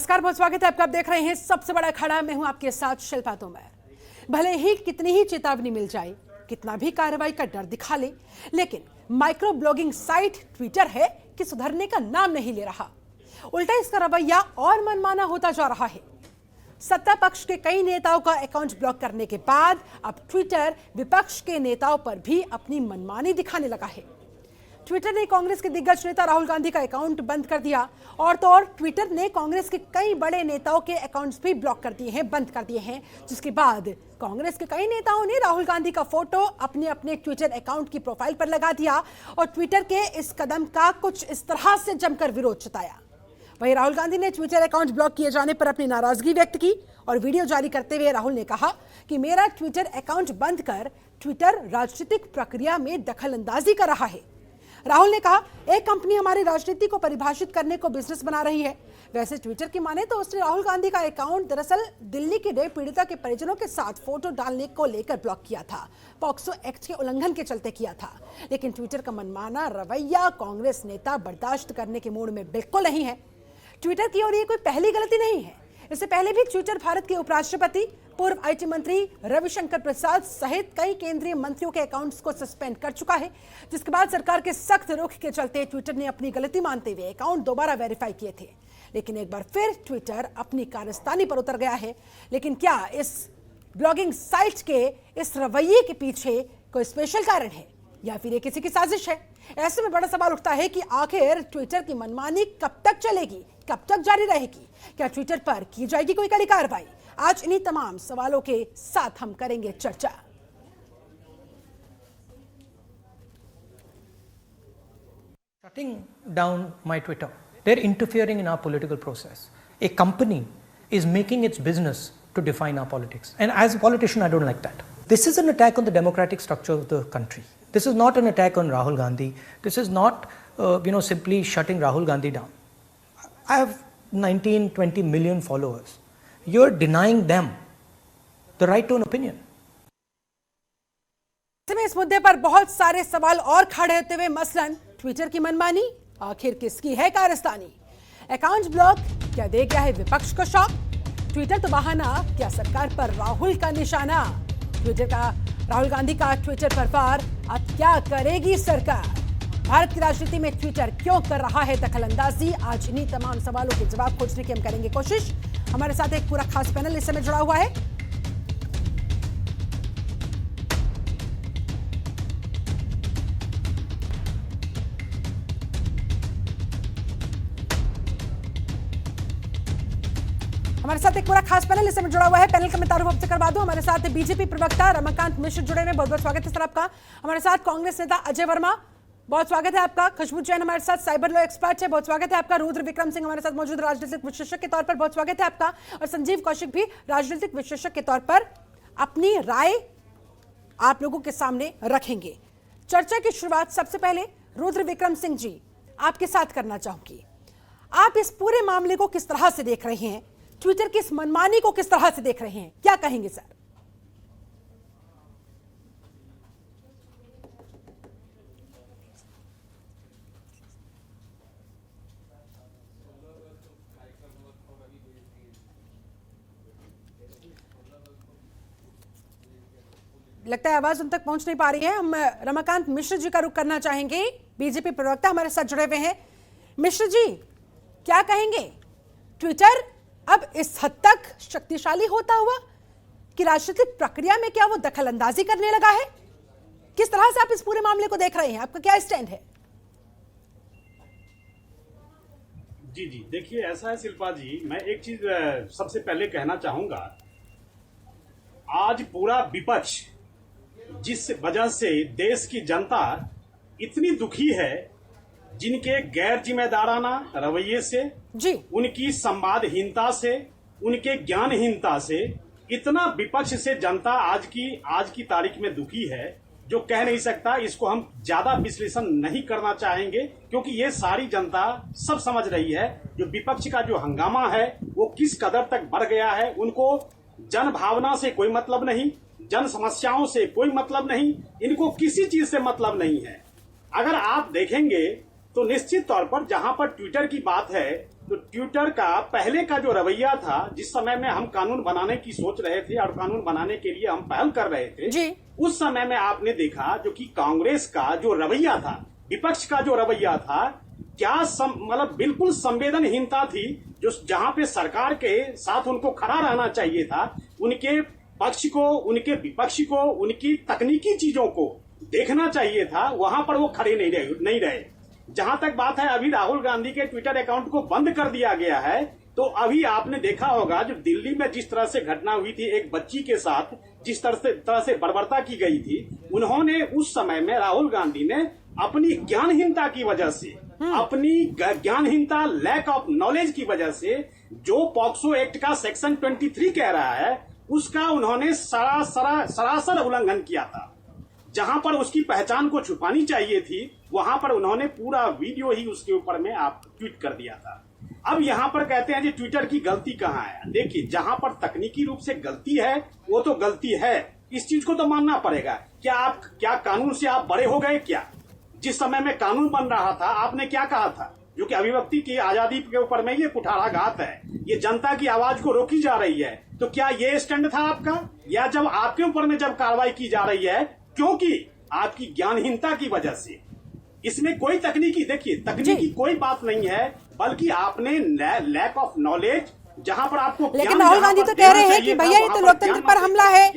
नमस्कार, बहुत स्वागत है आपका। आप देख रहे हैं सबसे बड़ा अखाड़ा। मैं हूं आपके साथ शिल्पा तोमर। भले ही कितनी ही चेतावनी मिल जाए, कितना भी कार्रवाई का डर दिखा ले, लेकिन माइक्रो ब्लॉगिंग साइट ट्विटर है कि सुधरने का नाम नहीं ले रहा। उल्टा इसका रवैया और मनमाना होता जा रहा है। सत्ता पक्ष के कई नेताओं का अकाउंट ब्लॉक करने के बाद अब ट्विटर विपक्ष के नेताओं पर भी अपनी मनमानी दिखाने लगा है। ट्विटर ने कांग्रेस के दिग्गज नेता राहुल गांधी का अकाउंट बंद कर दिया, और तो और ट्विटर ने कांग्रेस के कई बड़े नेताओं के अकाउंट्स भी ब्लॉक कर दिए हैं, बंद कर दिए हैं। जिसके बाद कांग्रेस के कई नेताओं ने राहुल गांधी का फोटो अपने अपने ट्विटर अकाउंट की प्रोफाइल पर लगा दिया और ट्विटर के इस कदम का कुछ इस तरह से जमकर विरोध जताया। वहीं राहुल गांधी ने ट्विटर अकाउंट ब्लॉक किए जाने पर अपनी नाराजगी व्यक्त की और वीडियो जारी करते हुए राहुल ने कहा कि मेरा ट्विटर अकाउंट बंद कर ट्विटर राजनीतिक प्रक्रिया में दखलंदाजी कर रहा है। राहुल ने कहा, एक कंपनी हमारी राजनीति को परिभाषित करने को बिजनेस बना रही है। वैसे ट्विटर की माने तो उसने राहुल गांधी का अकाउंट दरअसल दिल्ली के रेप पीड़िता के परिजनों के साथ फोटो डालने को लेकर ब्लॉक किया था। पॉक्सो एक्ट के उल्लंघन के चलते किया था। लेकिन ट्विटर का मनमाना रवैया कांग्रेस नेता बर्दाश्त करने के मूड में बिल्कुल नहीं है। ट्विटर की और ये कोई पहली गलती नहीं है। इससे पहले भी ट्विटर भारत के उपराष्ट्रपति, पूर्व आईटी मंत्री रविशंकर प्रसाद सहित कई केंद्रीय मंत्रियों के अकाउंट्स को सस्पेंड कर चुका है। जिसके बाद सरकार के सख्त रुख के चलते ट्विटर ने अपनी गलती मानते हुए अकाउंट दोबारा वेरीफाई किए थे। लेकिन एक बार फिर ट्विटर अपनी कारस्तानी पर उतर गया है। लेकिन क्या इस ब्लॉगिंग साइट के इस रवैये के पीछे कोई स्पेशल कारण है या फिर ये किसी की साजिश है? ऐसे में बड़ा सवाल उठता है कि आखिर ट्विटर की मनमानी कब तक चलेगी, कब तक जारी रहेगी? क्या ट्विटर पर की जाएगी कोई कड़ी कार्रवाई? आज इन्हीं तमाम सवालों के साथ हम करेंगे चर्चा। Shutting down my Twitter. They're interfering in our political process. A company is making its business to define our politics. And as a politician, I don't like that. This is an attack on the democratic structure of the country. This is not an attack on Rahul Gandhi. This is not, simply shutting Rahul Gandhi down. I have 19, 20 million followers. You're denying them the right to an opinion. इस मुद्दे पर बहुत सारे सवाल और खड़े होते हुए, मसलन ट्विटर की मनमानी, आखिर किसकी है कारस्तानी? अकाउंट ब्लॉक क्या दे गया है विपक्ष को शॉक? ट्विटर तो बहाना, क्या सरकार पर राहुल का निशाना? राहुल गांधी का ट्विटर पर वार, अब क्या करेगी सरकार? भारत की राजनीति में ट्विटर क्यों कर रहा है दखलंदाजी? आज इन्हीं तमाम सवालों के जवाब खोजने की हम करेंगे कोशिश। हमारे साथ एक पूरा खास पैनल इस समय जुड़ा हुआ है। पैनल का मैं तारुफ आपसे करवा दूं। हमारे साथ बीजेपी प्रवक्ता रमाकांत मिश्र जुड़े हैं। बहुत बहुत स्वागत है सर आपका। हमारे साथ कांग्रेस नेता अजय वर्मा, बहुत स्वागत है आपका। खुशबू जैन हमारे साथ साइबर लॉ एक्सपर्ट है, बहुत स्वागत है आपका। रुद्र विक्रम सिंह हमारे साथ मौजूद, राजनीतिक विशेषज्ञ के तौर पर, बहुत स्वागत है आपका। और संजीव कौशिक भी राजनीतिक विशेषज्ञ के तौर पर अपनी राय आप लोगों के सामने रखेंगे। चर्चा की शुरुआत सबसे पहले रुद्र विक्रम सिंह जी आपके साथ करना चाहूंगी। आप इस पूरे मामले को किस तरह से देख रहे हैं? ट्विटर की इस मनमानी को किस तरह से देख रहे हैं? क्या कहेंगे सर? लगता है आवाज उन तक पहुंच नहीं पा रही है। हम रमाकांत मिश्र जी का रुख करना चाहेंगे, बीजेपी प्रवक्ता हमारे साथ जुड़े हुए हैं। मिश्र जी, क्या कहेंगे? ट्विटर अब इस हद तक शक्तिशाली होता हुआ कि राजनीतिक प्रक्रिया में क्या वो दखलंदाजी करने लगा है? किस तरह से आप इस पूरे मामले को देख रहे हैं? आपका क्या स्टैंड है? जी, देखिए ऐसा है शिल्पा जी, मैं एक चीज सबसे पहले कहना चाहूंगा। आज पूरा विपक्ष जिस वजह से देश की जनता इतनी दुखी है, जिनके गैर जिम्मेदाराना रवैये से जी, उनकी संवादहीनता से, उनके ज्ञानहीनता से इतना विपक्ष से जनता आज की तारीख में दुखी है, जो कह नहीं सकता। इसको हम ज्यादा विश्लेषण नहीं करना चाहेंगे, क्योंकि ये सारी जनता सब समझ रही है जो विपक्ष का जो हंगामा है वो किस कदर तक बढ़ गया है। उनको जन भावना से कोई मतलब नहीं, जन समस्याओं से कोई मतलब नहीं, इनको किसी चीज से मतलब नहीं है। अगर आप देखेंगे तो निश्चित तौर पर जहां पर ट्विटर की बात है तो ट्विटर का पहले का जो रवैया था, जिस समय में हम कानून बनाने की सोच रहे थे और कानून बनाने के लिए हम पहल कर रहे थे जी। उस समय में आपने देखा जो कि कांग्रेस का जो रवैया था, विपक्ष का जो रवैया था, क्या मतलब बिल्कुल संवेदनहीनता थी। जो जहां पे सरकार के साथ उनको खड़ा रहना चाहिए था, उनके पक्ष को, उनके विपक्ष को, उनकी तकनीकी चीजों को देखना चाहिए था, वहां पर वो खड़े नहीं रहे। जहां तक बात है अभी राहुल गांधी के ट्विटर अकाउंट को बंद कर दिया गया है, तो अभी आपने देखा होगा जो दिल्ली में जिस तरह से घटना हुई थी एक बच्ची के साथ, जिस तरह से बर्बरता की गई थी, उन्होंने उस समय में राहुल गांधी ने अपनी ज्ञानहीनता की वजह से, अपनी ज्ञानहीनता, लैक ऑफ नॉलेज की वजह से, जो पॉक्सो एक्ट का सेक्शन 23 कह रहा है, उसका उन्होंने सरासर उल्लंघन किया था। जहां पर उसकी पहचान को छुपानी चाहिए थी, वहां पर उन्होंने पूरा वीडियो ही उसके ऊपर में आप ट्वीट कर दिया था। अब यहां पर कहते हैं जी ट्विटर की गलती कहां है। देखिए, जहां पर तकनीकी रूप से गलती है वो तो गलती है, इस चीज को तो मानना पड़ेगा। क्या कानून से आप बड़े हो गए क्या? जिस समय में कानून बन रहा था आपने क्या कहा था, जो कि अभिव्यक्ति की आजादी के ऊपर में ये कुठाराघात है, ये जनता की आवाज को रोकी जा रही है, तो क्या ये स्टैंड था आपका? या जब आपके ऊपर में जब कार्रवाई की जा रही है क्योंकि आपकी ज्ञानहीनता की वजह से, इसमें कोई तकनीकी, देखिए तकनीकी कोई बात नहीं है, बल्कि आपने लैक ऑफ नॉलेज, जहां पर आपको, लेकिन राहुल गांधी तो कह रहे हैं कि भैया ये तो लोकतंत्र पर हमला है।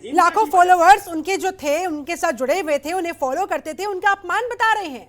लाखों फॉलोअर्स उनके जो थे, उनके साथ जुड़े हुए थे, उन्हें फॉलो करते थे, उनका अपमान बता रहे हैं।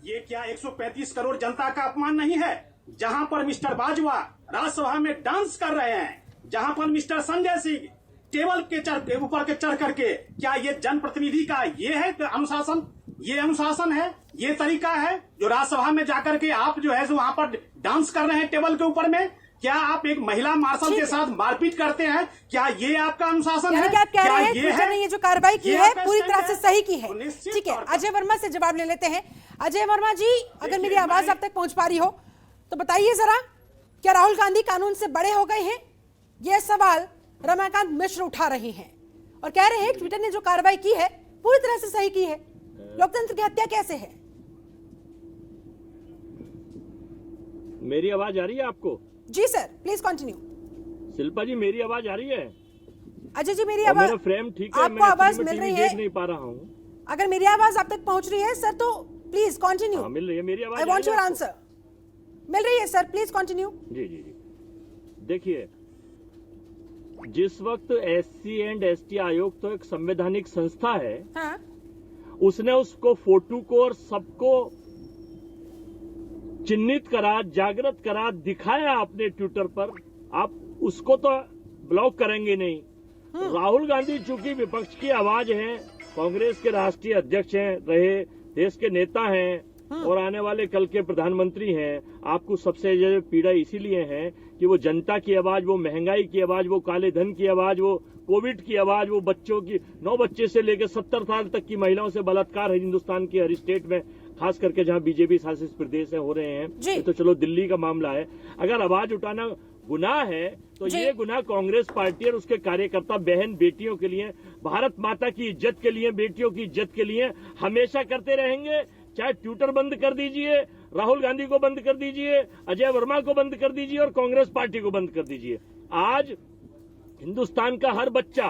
ये क्या 135 करोड़ जनता का अपमान नहीं है? जहां पर मिस्टर बाजवा राज्यसभा में डांस कर रहे हैं, जहां पर मिस्टर संजय सिंह टेबल के ऊपर के चढ़ करके, क्या ये जनप्रतिनिधि का ये है अनुशासन? ये अनुशासन है? ये तरीका है जो राज्यसभा में जाकर के आप जो है वहां पर डांस कर रहे हैं टेबल के ऊपर में? क्या आप एक महिला मार्शल के साथ मारपीट करते हैं? क्या ये आपका अनुशासन है? क्या आप कह रहे हैं ट्विटर ने ये जो कार्रवाई की है पूरी तरह से सही की है? ठीक है, अजय वर्मा से जवाब ले लेते हैं। अजय वर्मा जी, अगर मेरी आवाज आप तक पहुंच पा रही हो तो बताइए जरा, क्या राहुल गांधी कानून से बड़े हो गए हैं? यह सवाल रमाकांत मिश्र उठा रहे हैं और कह रहे हैं ट्विटर ने जो कार्रवाई की है पूरी तरह से सही की है। लोकतंत्र की हत्या कैसे है? मेरी आवाज आ रही है आपको? जी सर, प्लीज कंटिन्यू। शिल्पा जी, मेरी आवाज आ रही है? अजय जी, मेरी आवाज, मेरा फ्रेम ठीक है, आपको आवाज मिल रही है? देख नहीं पा रहा हूँ। अगर मेरी आवाज आप तक पहुंच रही है सर तो प्लीज कंटिन्यू। मिल रही है मेरी आवाज? I want your answer. मिल रही है सर, प्लीज कंटिन्यू। जी जी जी। देखिए, जिस वक्त SC एंड ST आयोग तो एक संवैधानिक संस्था है, हाँ। उसने उसको फोटो को और सबको चिन्हित करा, जागृत करा, दिखाया अपने ट्विटर पर, आप उसको तो ब्लॉक करेंगे नहीं। राहुल गांधी चूंकि विपक्ष की आवाज है, कांग्रेस के राष्ट्रीय अध्यक्ष हैं, रहे देश के नेता हैं और आने वाले कल के प्रधानमंत्री हैं, आपको सबसे ज्यादा पीड़ा इसीलिए है कि वो जनता की आवाज, वो महंगाई की आवाज, वो काले धन की आवाज, वो कोविड की आवाज, वो बच्चों की 9 बच्चे से लेकर 70 साल तक की महिलाओं से बलात्कार है हिंदुस्तान के हर स्टेट में, खास करके जहां बीजेपी शासित प्रदेश हो रहे हैं। ये तो चलो दिल्ली का मामला है। अगर आवाज उठाना गुनाह है तो ये गुनाह कांग्रेस पार्टी और उसके कार्यकर्ता बहन बेटियों के लिए, भारत माता की इज्जत के लिए, बेटियों की इज्जत के लिए हमेशा करते रहेंगे। चाहे ट्विटर बंद कर दीजिए, राहुल गांधी को बंद कर दीजिए, अजय वर्मा को बंद कर दीजिए और कांग्रेस पार्टी को बंद कर दीजिए। आज हिंदुस्तान का हर बच्चा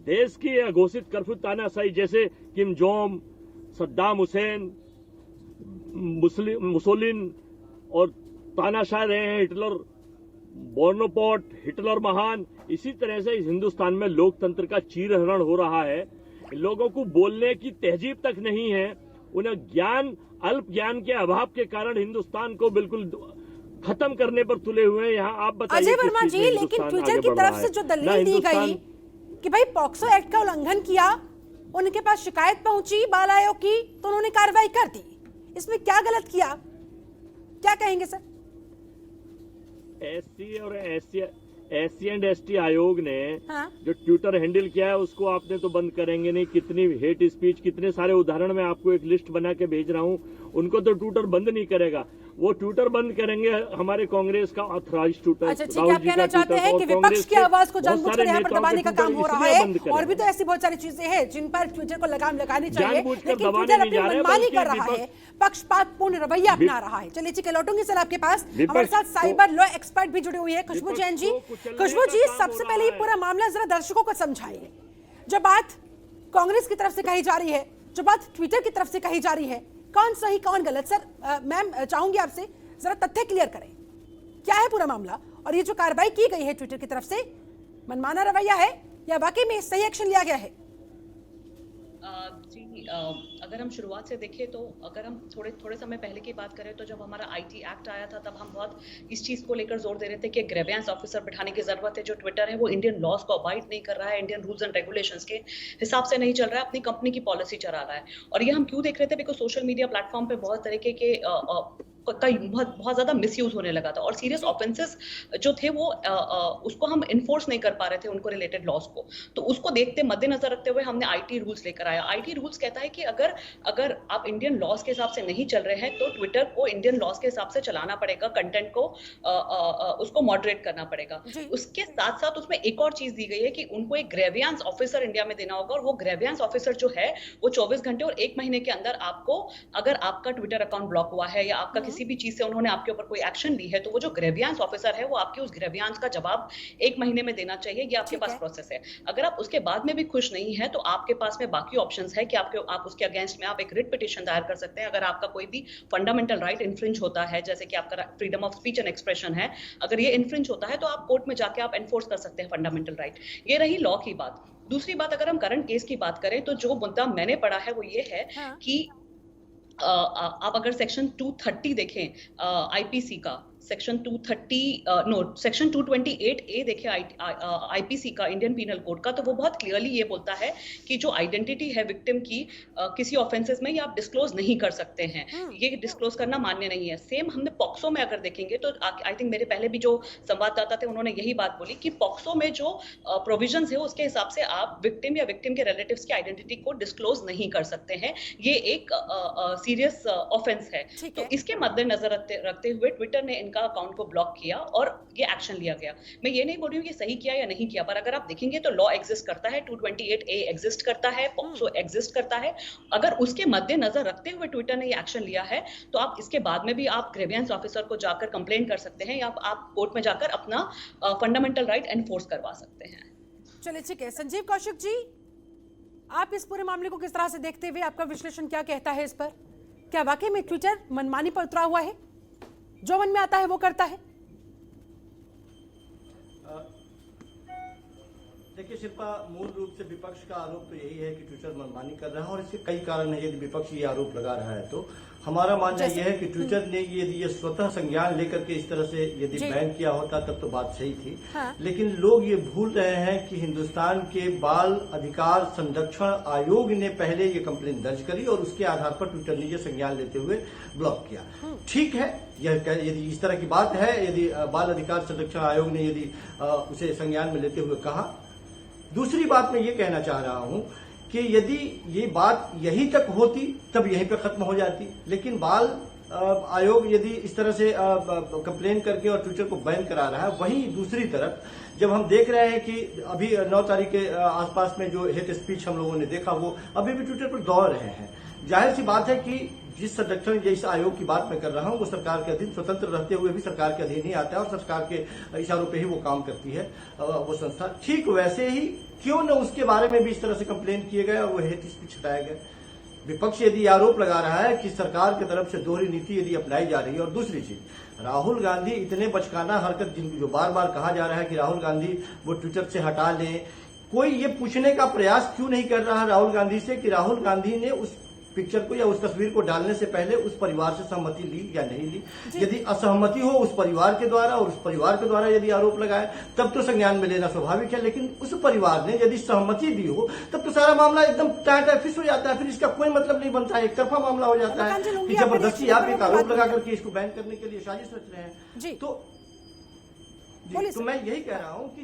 देश की घोषित कर्फ्यू तानाशाही, जैसे किम जोंग, सद्दाम हुसैन, मुसोलिन और तानाशाह रहे हैं, हिटलर, बोनापार्ट, हिटलर महान, इसी तरह से हिंदुस्तान में लोकतंत्र का चीरहरण हो रहा है। लोगों को बोलने की तहजीब तक नहीं है, उन्हें ज्ञान, अल्प ज्ञान के अभाव के कारण हिंदुस्तान को बिल्कुल खत्म करने पर तुले हुए हैं। यहाँ आप बताइए अजय वर्मा जी, लेकिन ट्विटर की तरफ से जो दलील दी गई कि भाई पॉक्सो एक्ट का उल्लंघन किया, उनके पास शिकायत पहुंची बाल आयोग की तो उन्होंने कार्रवाई कर दी, इसमें क्या गलत किया? क्या कहेंगे सर? SC एंड ST आयोग ने जो ट्विटर हैंडल किया है उसको आपने तो बंद करेंगे नहीं। कितनी हेट स्पीच, कितने सारे उदाहरण मैं आपको एक लिस्ट बना के भेज रहा हूं, उनको तो ट्विटर बंद नहीं करेगा। वो ट्विटर बंद करेंगे, हमारे कांग्रेस का ऑथराइज ट्विटर। अच्छा ठीक है, आप कहना चाहते हैं कि विपक्ष की आवाज को जानबूझकर यहाँ पर दबाने का काम हो रहा है, और भी तो ऐसी बहुत सारी चीजें हैं जिन पर ट्विटर को लगाम लगानी चाहिए, लेकिन ट्विटर अपनी मनमानी कर रहा है, पक्षपातपूर्ण रवैया अपना रहा है। चलिए ठीक है, लौटूंगी सर आपके पास। हमारे साथ साइबर लॉ एक्सपर्ट भी जुड़े हुए हैं, खुशबू जैन जी। खुशबू जी, सबसे पहले ये पूरा मामला जरा दर्शकों को समझाइए। जो बात कांग्रेस की तरफ से कही जा रही है, जो बात ट्विटर की तरफ से कही जा रही है, कौन सही कौन गलत? सर मैम चाहूंगी आपसे जरा तथ्य क्लियर करें, क्या है पूरा मामला, और ये जो कार्रवाई की गई है ट्विटर की तरफ से, मनमाना रवैया है या वाकई में सही एक्शन लिया गया है? जी, अगर हम शुरुआत से देखें तो अगर हम थोड़े समय पहले की बात करें तो जब हमारा आईटी एक्ट आया था तब हम बहुत इस चीज़ को लेकर जोर दे रहे थे कि ग्रेवियंस ऑफिसर बिठाने की ज़रूरत है। जो ट्विटर है वो इंडियन लॉज को अबाइड नहीं कर रहा है, इंडियन रूल्स एंड रेगुलेशंस के हिसाब से नहीं चल रहा है, अपनी कंपनी की पॉलिसी चला रहा है। और ये हम क्यों देख रहे थे? बिकॉज सोशल मीडिया प्लेटफॉर्म पे बहुत तरीके के बहुत ज्यादा मिसयूज होने लगा था, और सीरियस ऑफेंसेस जो थे वो उसको हम इन्फोर्स नहीं कर पा रहे थे, उनको रिलेटेड लॉज को। तो उसको देखते मद्देनजर रखते हुए हमने आईटी रूल्स लेकर आया। आईटी रूल्स कहता है कि अगर आप इंडियन लॉज के हिसाब से नहीं चल रहे हैं तो ट्विटर को इंडियन लॉज के हिसाब से चलाना पड़ेगा, कंटेंट को उसको मॉडरेट करना पड़ेगा। उसके साथ साथ उसमें एक और चीज दी गई है कि उनको एक ग्रेवियंस ऑफिसर इंडिया में देना होगा, और वो ग्रेवियंस ऑफिसर जो है वो 24 घंटे और 1 महीने के अंदर आपको, अगर आपका ट्विटर अकाउंट ब्लॉक हुआ है या आपका किसी भी चीज से उन्होंने आपके ऊपर कोई एक्शन ली है, तो वो जो ग्रेवियंस ऑफिसर है वो आपकी उस ग्रेवियंस का जवाब 1 महीने में देना चाहिए। ये आपके पास प्रोसेस है। अगर आप उसके बाद में भी खुश नहीं है तो आपके पास में बाकी ऑप्शंस है कि आप उसके अगेंस्ट में आप एक रिट पिटीशन दायर कर सकते हैं। अगर आपका कोई भी फंडामेंटल राइट इन्फ्रिंज होता है, जैसे कि आपका freedom of speech and expression है, अगर ये इन्फ्रिंज होता है तो आप कोर्ट में जाके आप एनफोर्स कर सकते हैं फंडामेंटल राइट। ये रही लॉ की बात। दूसरी बात, अगर हम करंट केस की बात करें तो जो मुद्दा मैंने पढ़ा है वो ये है कि आप अगर सेक्शन 230 देखें आईपीसी का, सेक्शन 228A देखें आईपीसी का, इंडियन पीनल कोड का, तो वो बहुत क्लियरली ये बोलता है कि जो आइडेंटिटी है विक्टिम की किसी ऑफेंसेस में, ये आप डिस्क्लोज नहीं कर सकते हैं, ये डिस्क्लोज करना मान्य नहीं है। सेम हमने पॉक्सो में अगर देखेंगे तो आई थिंक मेरे पहले भी जो संवाददाता थे उन्होंने यही बात बोली कि पॉक्सो में जो प्रोविजंस है उसके हिसाब से आप विक्टिम या विक्टिम के रिलेटिव्स की आइडेंटिटी को डिस्क्लोज नहीं कर सकते हैं। ये एक सीरियस ऑफेंस है। तो इसके मद्देनजर रखते हुए ट्विटर ने इनका अकाउंट को ब्लॉक किया और ये एक्शन लिया गया। मैं ये नहीं बोल रही हूँ कि सही किया या नहीं किया, पर अगर आप देखेंगे तो लॉ एग्जिस्ट करता है, 228A एग्जिस्ट करता है, पॉक्सो एग्जिस्ट करता है। अगर उसके मद्देनजर रखते हुए ट्विटर ने ये एक्शन लिया है तो आप इसके बाद में भी आप ग्रेवियंस ऑफिसर को जाकर कंप्लेंट कर सकते हैं, या आप कोर्ट में जाकर अपना फंडामेंटल राइट एनफोर्स करवा सकते हैं। चलिए ठीक है, संजीव कौशिक जी, आप इस पूरे मामले को किस तरह से देखते हुए, आपका विश्लेषण क्या कहता है इस पर? क्या वाकई में ट्विटर मनमानी पर उतरा हुआ है, जो मन में आता है वो करता है? देखिए शिल्पा, मूल रूप से विपक्ष का आरोप तो यही है कि ट्विटर मनमानी कर रहा है, और इसके कई कारण है। यदि विपक्ष ये आरोप लगा रहा है तो हमारा मानना यह है कि ट्विटर ने यदि ये स्वतः संज्ञान लेकर के इस तरह से यदि बैन किया होता तब तो बात सही थी। लेकिन लोग ये भूल रहे हैं कि हिंदुस्तान के बाल अधिकार संरक्षण आयोग ने पहले ये कंप्लेंट दर्ज करी और उसके आधार पर ट्विटर ने ये संज्ञान लेते हुए ब्लॉक किया। ठीक है, यदि इस तरह की बात है, यदि बाल अधिकार संरक्षण आयोग ने यदि उसे संज्ञान में लेते हुए कहा। दूसरी बात मैं ये कहना चाह रहा हूं कि यदि ये बात यहीं तक होती तब यहीं पर खत्म हो जाती, लेकिन बाल आयोग यदि इस तरह से कंप्लेन करके और ट्विटर को बैन करा रहा है, वहीं दूसरी तरफ जब हम देख रहे हैं कि अभी 9 तारीख के आसपास में जो हेट स्पीच हम लोगों ने देखा वो अभी भी ट्विटर पर दौड़ रहे हैं। जाहिर सी बात है कि जिस संरक्षण जिस आयोग की बात मैं कर रहा हूं वो सरकार के अधीन स्वतंत्र रहते हुए भी सरकार के अधीन ही आता है और सरकार के इशारों पे ही वो काम करती है वो संस्था। ठीक वैसे ही क्यों न उसके बारे में भी इस तरह से कंप्लेन किए गए और वो हेट स्पीच हटाया गया। विपक्ष यदि आरोप लगा रहा है कि सरकार की तरफ से दोहरी नीति यदि अपनाई जा रही है, और दूसरी चीज, राहुल गांधी इतने बचकाना हरकत जो बार बार कहा जा रहा है कि राहुल गांधी वो ट्विटर से हटा लें, कोई ये पूछने का प्रयास क्यों नहीं कर रहा राहुल गांधी से कि राहुल गांधी ने उस पिक्चर को या उस तस्वीर को डालने से पहले उस परिवार से सहमति ली या नहीं ली। यदि असहमति हो उस परिवार के द्वारा और उस परिवार के द्वारा यदि आरोप लगाए तब तो संज्ञान में लेना स्वाभाविक है, लेकिन उस परिवार ने यदि सहमति दी हो तब तो सारा मामला एकदम टाटा फिश हो जाता है, फिर इसका कोई मतलब नहीं बनता है, एक तरफा मामला हो जाता है कि जबरदस्ती आप एक आरोप लगा करके इसको बैन करने के लिए साजिश रच रहे हैं। तो बोलिए तो सर। मैं यही कह रहा हूं कि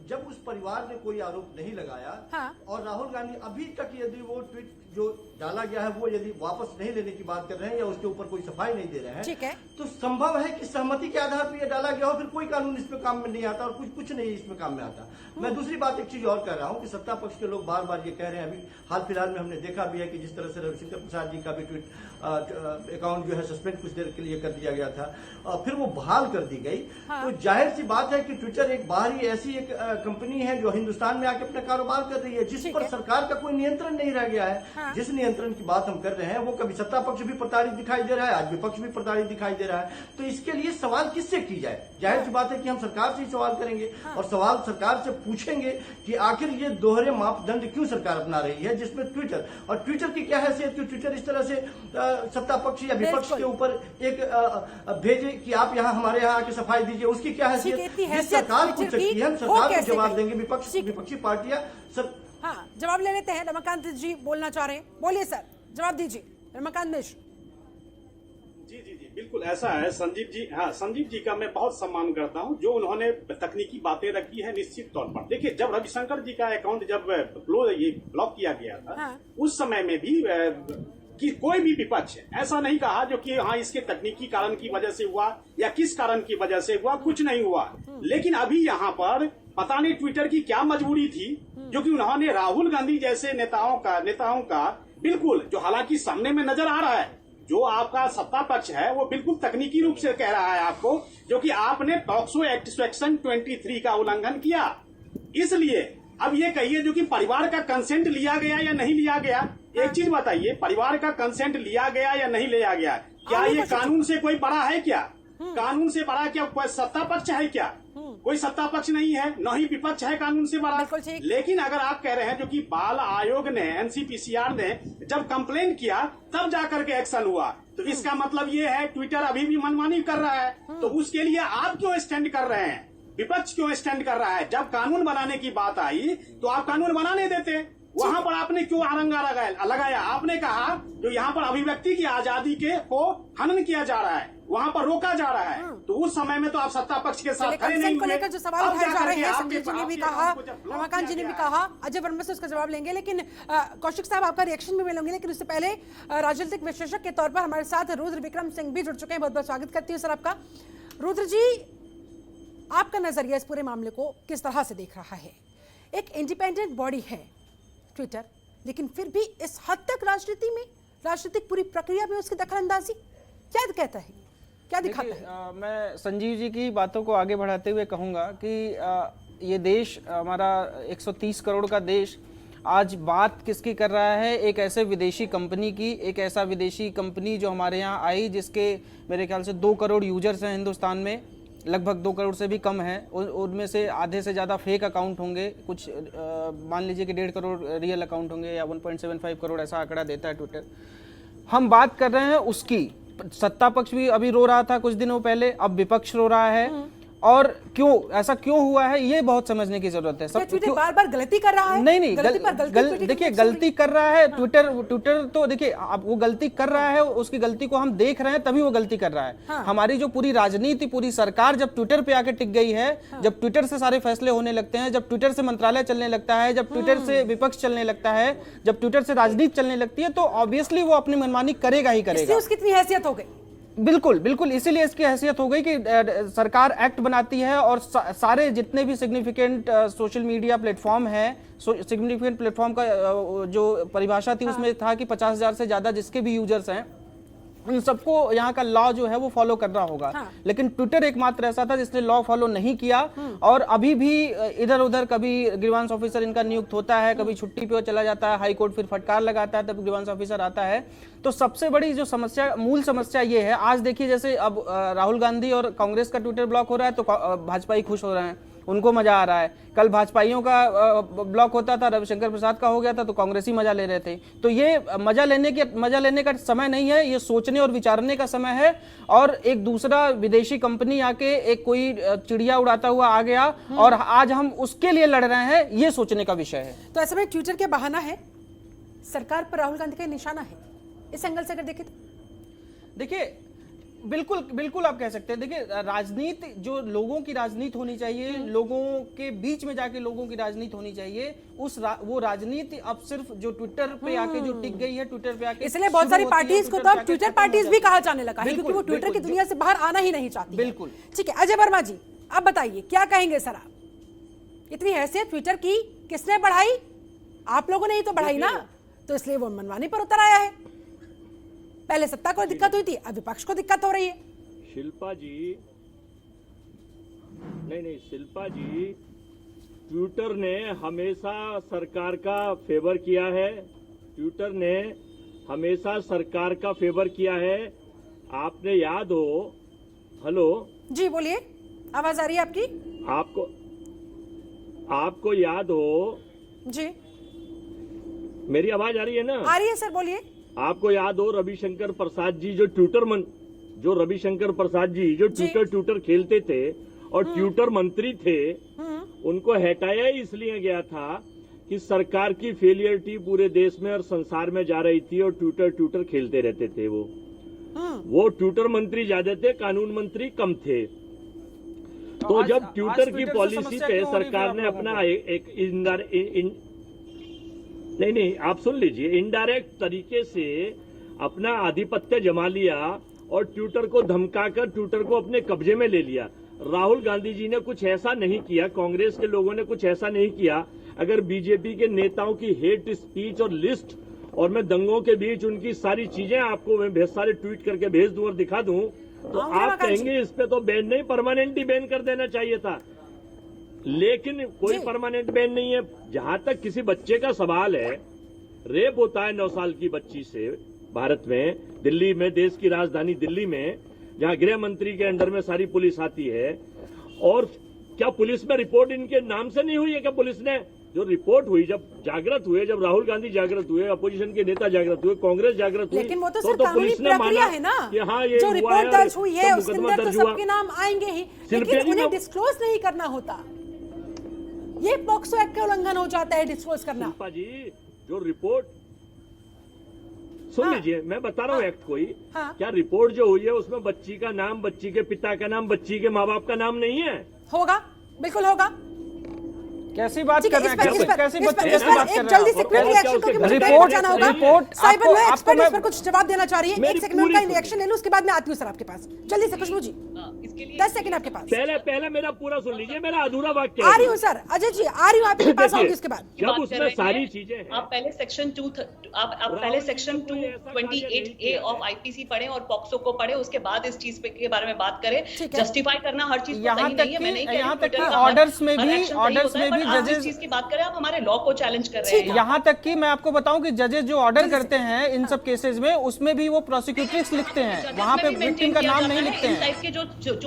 जब उस परिवार ने कोई आरोप नहीं लगाया, हाँ। और राहुल गांधी अभी तक यदि वो ट्वीट जो डाला गया है वो यदि वापस नहीं लेने की बात कर रहे हैं या उसके ऊपर कोई सफाई नहीं दे रहे ठीक है। हैं, तो संभव है कि सहमति के आधार पर यह डाला गया हो, फिर कोई कानून इसमें काम में नहीं आता और कुछ नहीं इसमें काम में आता। मैं दूसरी बात एक चीज और कर रहा हूं कि सत्ता पक्ष के लोग बार बार ये कह रहे हैं, अभी हाल फिलहाल में हमने देखा भी है कि जिस तरह से रविशंकर प्रसाद जी का भी ट्वीट अकाउंट जो है सस्पेंड कुछ देर के लिए कर दिया गया था, फिर वो बहाल कर दी गई। तो जाहिर सी बात है कि ट्विटर एक बाहरी ऐसी एक कंपनी है जो हिंदुस्तान में आके अपना कारोबार कर रही है, जिस पर सरकार का कोई नियंत्रण नहीं रह गया है। जिस नियंत्रण की बात हम कर रहे हैं वो कभी सत्ता पक्ष भी प्रताड़ित दिखाई दे रहा है, आज विपक्ष भी प्रताड़ित दिखाई दे रहा है। तो इसके लिए सवाल किससे की जाए? जाहिर सी बात है कि हम सरकार से ही सवाल करेंगे और सवाल सरकार से पूछेंगे कि आखिर ये दोहरे मापदंड क्यों सरकार अपना रही है, जिसमें ट्विटर की क्या हैसियत कि ट्विटर इस तरह से सत्ता पक्ष या विपक्ष के ऊपर एक भेजे कि आप यहाँ हमारे यहाँ आके सफाई दीजिए, उसकी क्या हैसियत? सरकार पूछ सकती है, हम सरकार को जवाब देंगे, विपक्षी पार्टियां सर। हाँ, जवाब ले लेते हैं। रमाकांत जी बोलना चाह रहे हैं, बोलिए सर, जवाब दीजिए। रमाकांत मिश्र। जी बिल्कुल ऐसा है संजीव जी। हाँ, संजीव जी का मैं बहुत सम्मान करता हूं, जो उन्होंने तकनीकी बातें रखी है। निश्चित तौर पर देखिए, जब रविशंकर जी का अकाउंट जब ब्लॉक किया गया था, हाँ। उस समय में भी कि कोई भी विपक्ष ऐसा नहीं कहा जो कि हाँ इसके तकनीकी कारण की वजह से हुआ या किस कारण की वजह से हुआ, कुछ नहीं हुआ। लेकिन अभी यहाँ पर पता नहीं ट्विटर की क्या मजबूरी थी, जो कि उन्होंने राहुल गांधी जैसे नेताओं का बिल्कुल, जो हालांकि सामने में नजर आ रहा है, जो आपका सत्ता पक्ष है वो बिल्कुल तकनीकी रूप से कह रहा है आपको, जो कि आपने टॉक्सो एक्ट सेक्शन 23 का उल्लंघन किया। इसलिए अब ये कहिए जो कि परिवार का कंसेंट लिया गया या नहीं लिया गया, एक चीज बताइए, परिवार का कंसेंट लिया गया या नहीं लिया गया, क्या ये कानून से कोई बड़ा है क्या? कानून से बड़ा क्या कोई सत्ता पक्ष है क्या? कोई सत्ता पक्ष नहीं है, न ही विपक्ष है कानून से बड़ा। लेकिन अगर आप कह रहे हैं जो कि बाल आयोग ने, एनसीपीसीआर ने जब कंप्लेन किया तब जाकर के एक्शन हुआ, तो इसका मतलब ये है ट्विटर अभी भी मनमानी कर रहा है। तो उसके लिए आप क्यों स्टैंड कर रहे हैं? विपक्ष क्यों स्टैंड कर रहा है? जब कानून बनाने की बात आई तो आप कानून बनाने देते, वहां पर आपने क्यों आरंगा लगाया? आपने कहा जो यहाँ पर अभिव्यक्ति की आजादी को हनन किया जा रहा है, वहां पर रोका जा रहा है, तो उस समय में तो आप सत्ता पक्ष के साथ खड़े नहीं हुए। लेकर जो सवाल उठाए जा रहे हैं, संजीव जी ने भी कहा, रमाकांत जी ने भी कहा, अजय वर्मा से उसका जवाब लेंगे, लेकिन कौशिक साहब आपका रिएक्शन भी मिलेंगे। लेकिन उससे पहले राजनीतिक विश्लेषक के तौर पर हमारे साथ रुद्र विक्रम सिंह भी जुड़ चुके हैं। बहुत बहुत स्वागत करती हूँ सर आपका। रुद्र जी, आपका नजरिया इस पूरे मामले को किस तरह से देख रहा है? एक इंडिपेंडेंट बॉडी है ट्विटर, लेकिन फिर भी इस हद तक राजनीतिक पूरी प्रक्रिया में उसकी दखलंदाजी क्या कहता है, क्या दिखाता है? मैं संजीव जी की बातों को आगे बढ़ाते हुए कहूँगा कि ये देश हमारा 130 करोड़ का देश आज बात किसकी कर रहा है? एक ऐसे विदेशी कंपनी की, एक ऐसा विदेशी कंपनी जो हमारे यहाँ आई, जिसके मेरे ख्याल से 2 करोड़ यूजर्स हैं हिंदुस्तान में, लगभग 2 करोड़ से भी कम है। उनमें से आधे से ज़्यादा फेक अकाउंट होंगे, कुछ मान लीजिए कि 1.5 करोड़ रियल अकाउंट होंगे या 1.75 करोड़ ऐसा आंकड़ा देता है ट्विटर। हम बात कर रहे हैं उसकी। सत्ता पक्ष भी अभी रो रहा था कुछ दिनों पहले, अब विपक्ष रो रहा है। और क्यों ऐसा क्यों हुआ है, ये बहुत समझने की जरूरत है। सब ट्विटर बार-बार गलती कर रहा है? नहीं, देखिए गलती कर रहा है ट्विटर तो देखिए, अब वो गलती कर रहा है, उसकी गलती को हम देख रहे हैं तभी वो गलती कर रहा है। हाँ। हमारी जो पूरी राजनीति, पूरी सरकार जब ट्विटर पे आके टिक गई है, हाँ। जब ट्विटर से सारे फैसले होने लगते हैं, जब ट्विटर से मंत्रालय चलने लगता है, जब ट्विटर से विपक्ष चलने लगता है, जब ट्विटर से राजनीति चलने लगती है, तो ऑब्वियसली वो अपनी मनमानी करेगा ही करेगा। उसकी इतनी हैसियत हो गई। बिल्कुल इसीलिए इसकी हैसियत हो गई कि सरकार एक्ट बनाती है और सारे जितने भी सिग्निफिकेंट सोशल मीडिया प्लेटफॉर्म है, सिग्निफिकेंट प्लेटफॉर्म का जो परिभाषा थी, हाँ। उसमें था कि 50,000 से ज्यादा जिसके भी यूजर्स हैं उन सबको यहाँ का लॉ जो है वो फॉलो करना होगा। हाँ। लेकिन ट्विटर एकमात्र ऐसा था जिसने लॉ फॉलो नहीं किया। और अभी भी इधर उधर कभी ग्रीवांस ऑफिसर इनका नियुक्त होता है, कभी छुट्टी पे चला जाता है, हाई कोर्ट फिर फटकार लगाता है, तब ग्रीवांस ऑफिसर आता है। तो सबसे बड़ी जो समस्या, मूल समस्या ये है, आज देखिए जैसे अब राहुल गांधी और कांग्रेस का ट्विटर ब्लॉक हो रहा है तो भाजपाई खुश हो रहे हैं, उनको मजा आ रहा है। कल भाजपाइयों का ब्लॉक होता था, रविशंकर प्रसाद का हो गया था, तो कांग्रेसी मजा ले रहे थे। तो ये मजा लेने का समय नहीं है, ये सोचने और विचारने का समय है। और एक दूसरा विदेशी कंपनी आके एक कोई चिड़िया उड़ाता हुआ आ गया और आज हम उसके लिए लड़ रहे हैं, ये सोचने का विषय है। तो ऐसे में ट्विटर के बहाना है, सरकार पर राहुल गांधी का निशाना है, इस एंगल से अगर देखें तो? देखिए बिल्कुल बिल्कुल आप कह सकते हैं। देखिए राजनीति, जो लोगों की राजनीति होनी चाहिए, लोगों के बीच में जाके लोगों की राजनीति होनी चाहिए, वो राजनीति अब सिर्फ जो ट्विटर पे आके जो टिक गई है, ट्विटर पे आके इसलिए बहुत सारी पार्टीज को तो अब ट्विटर पार्टीज भी कहा जाने लगा है, क्योंकि वो ट्विटर की बिल्कुल, दुनिया से बाहर आना ही नहीं चाहती। बिल्कुल। ठीक है, अजय वर्मा जी अब बताइए क्या कहेंगे सर आप? इतनी हैसियत ट्विटर की किसने बढ़ाई? आप लोगों ने ही तो बढ़ाई ना, तो इसलिए वो मनमानी पर उतर आया है। पहले सत्ता को दिक्कत हुई थी, अब विपक्ष को दिक्कत हो रही है। शिल्पा जी, नहीं शिल्पा जी, ट्विटर ने हमेशा सरकार का फेवर किया है। ट्विटर ने हमेशा सरकार का फेवर किया है। आपने याद हो, हेलो जी बोलिए, आवाज आ रही है आपकी? आपको याद हो जी, मेरी आवाज आ रही है ना? आ रही है सर, बोलिए। आपको याद हो रविशंकर प्रसाद जी जो रविशंकर प्रसाद जी जो ट्विटर खेलते थे और ट्विटर मंत्री थे, उनको हटाया इसलिए गया था कि सरकार की फेलियरिटी पूरे देश में और संसार में जा रही थी और ट्विटर खेलते रहते थे। वो ट्विटर मंत्री ज्यादा थे, कानून मंत्री कम थे। तो जब ट्विटर की पॉलिसी पे सरकार ने अपना नहीं आप सुन लीजिए, इनडायरेक्ट तरीके से अपना आधिपत्य जमा लिया और ट्विटर को धमकाकर ट्विटर को अपने कब्जे में ले लिया। राहुल गांधी जी ने कुछ ऐसा नहीं किया, कांग्रेस के लोगों ने कुछ ऐसा नहीं किया। अगर बीजेपी के नेताओं की हेट स्पीच और लिस्ट और मैं दंगों के बीच उनकी सारी चीजें आपको मैं बहुत सारे ट्वीट करके भेज दूं और दिखा दूं, तो आप कहेंगे इस पे तो बैन नहीं, परमानेंट ही बैन कर देना चाहिए था। लेकिन कोई परमानेंट बैन नहीं है। जहां तक किसी बच्चे का सवाल है, रेप होता है 9 साल की बच्ची से भारत में, दिल्ली में, देश की राजधानी दिल्ली में, जहां गृह मंत्री के अंडर में सारी पुलिस आती है। और क्या पुलिस में रिपोर्ट इनके नाम से नहीं हुई है? क्या पुलिस ने जो रिपोर्ट हुई, जब जागृत हुए, जब राहुल गांधी जागृत हुए, अपोजिशन के नेता जागृत हुए, कांग्रेस जागृत हुई, लेकिन वो तो सिर्फ पुलिस ने माना है ना कि हाँ ये जो रिपोर्ट दर्ज हुई है उसके मुकदमा अंदर तो दर्ज हुआ। सबके नाम आएंगे ही, लेकिन उन्हें डिस्क्लोज नहीं करना होता। ये पॉक्सो एक्ट का उल्लंघन हो जाता है डिस्क्लोज करना। शिल्पा जी, जो रिपोर्ट सुन लीजिए, मैं बता रहा हूँ एक्ट कोई, क्या रिपोर्ट जो हुई है उसमें बच्ची का नाम, बच्ची के पिता का नाम, बच्ची के माँ बाप का नाम नहीं है? होगा, बिल्कुल होगा। कैसी बात कर रहे हैं? कैसी बच्चों इस पर एक जल्दी से क्विक रिएक्शन, क्योंकि मुझे रिपोर्ट जाना होगा। रिपोर्ट साइबर लॉ एक्सपर्ट आपको इस पर कुछ जवाब देना चाह रही है। एक सेकंड में उनका रिएक्शन ले लूं, उसके बाद मैं आती हूं सर आपके पास। जल्दी से खुशबू जी, 10 सेकंड आपके पास। पहले मेरा पूरा सुन लीजिए, मेरा अधूरा वाक्य आ रही हूं सर, अजय जी आ रही हूं, आपके पास आऊंगी उसके बाद। जब उसमें सारी चीजें हैं, आप पहले सेक्शन 228A ऑफ आईपीसी पढ़े और पॉक्सो को पढ़े, उसके बाद इस चीज के बारे में बात करें। जस्टिफाई करना हर चीज को सही नहीं है, मैं नहीं कह रही हूं ट्विटर का ऑर्डर्स में भी जजेस चीज की बात करें, आप हमारे लॉ को चैलेंज कर रहे हैं। यहाँ तक कि मैं आपको बताऊं कि जजेस जो ऑर्डर करते हैं इन सब केसेस में, उसमें भी वो प्रोसिक्यूटर्स लिखते हैं, वहां पे विक्टिम का नाम नहीं लिखते हैं।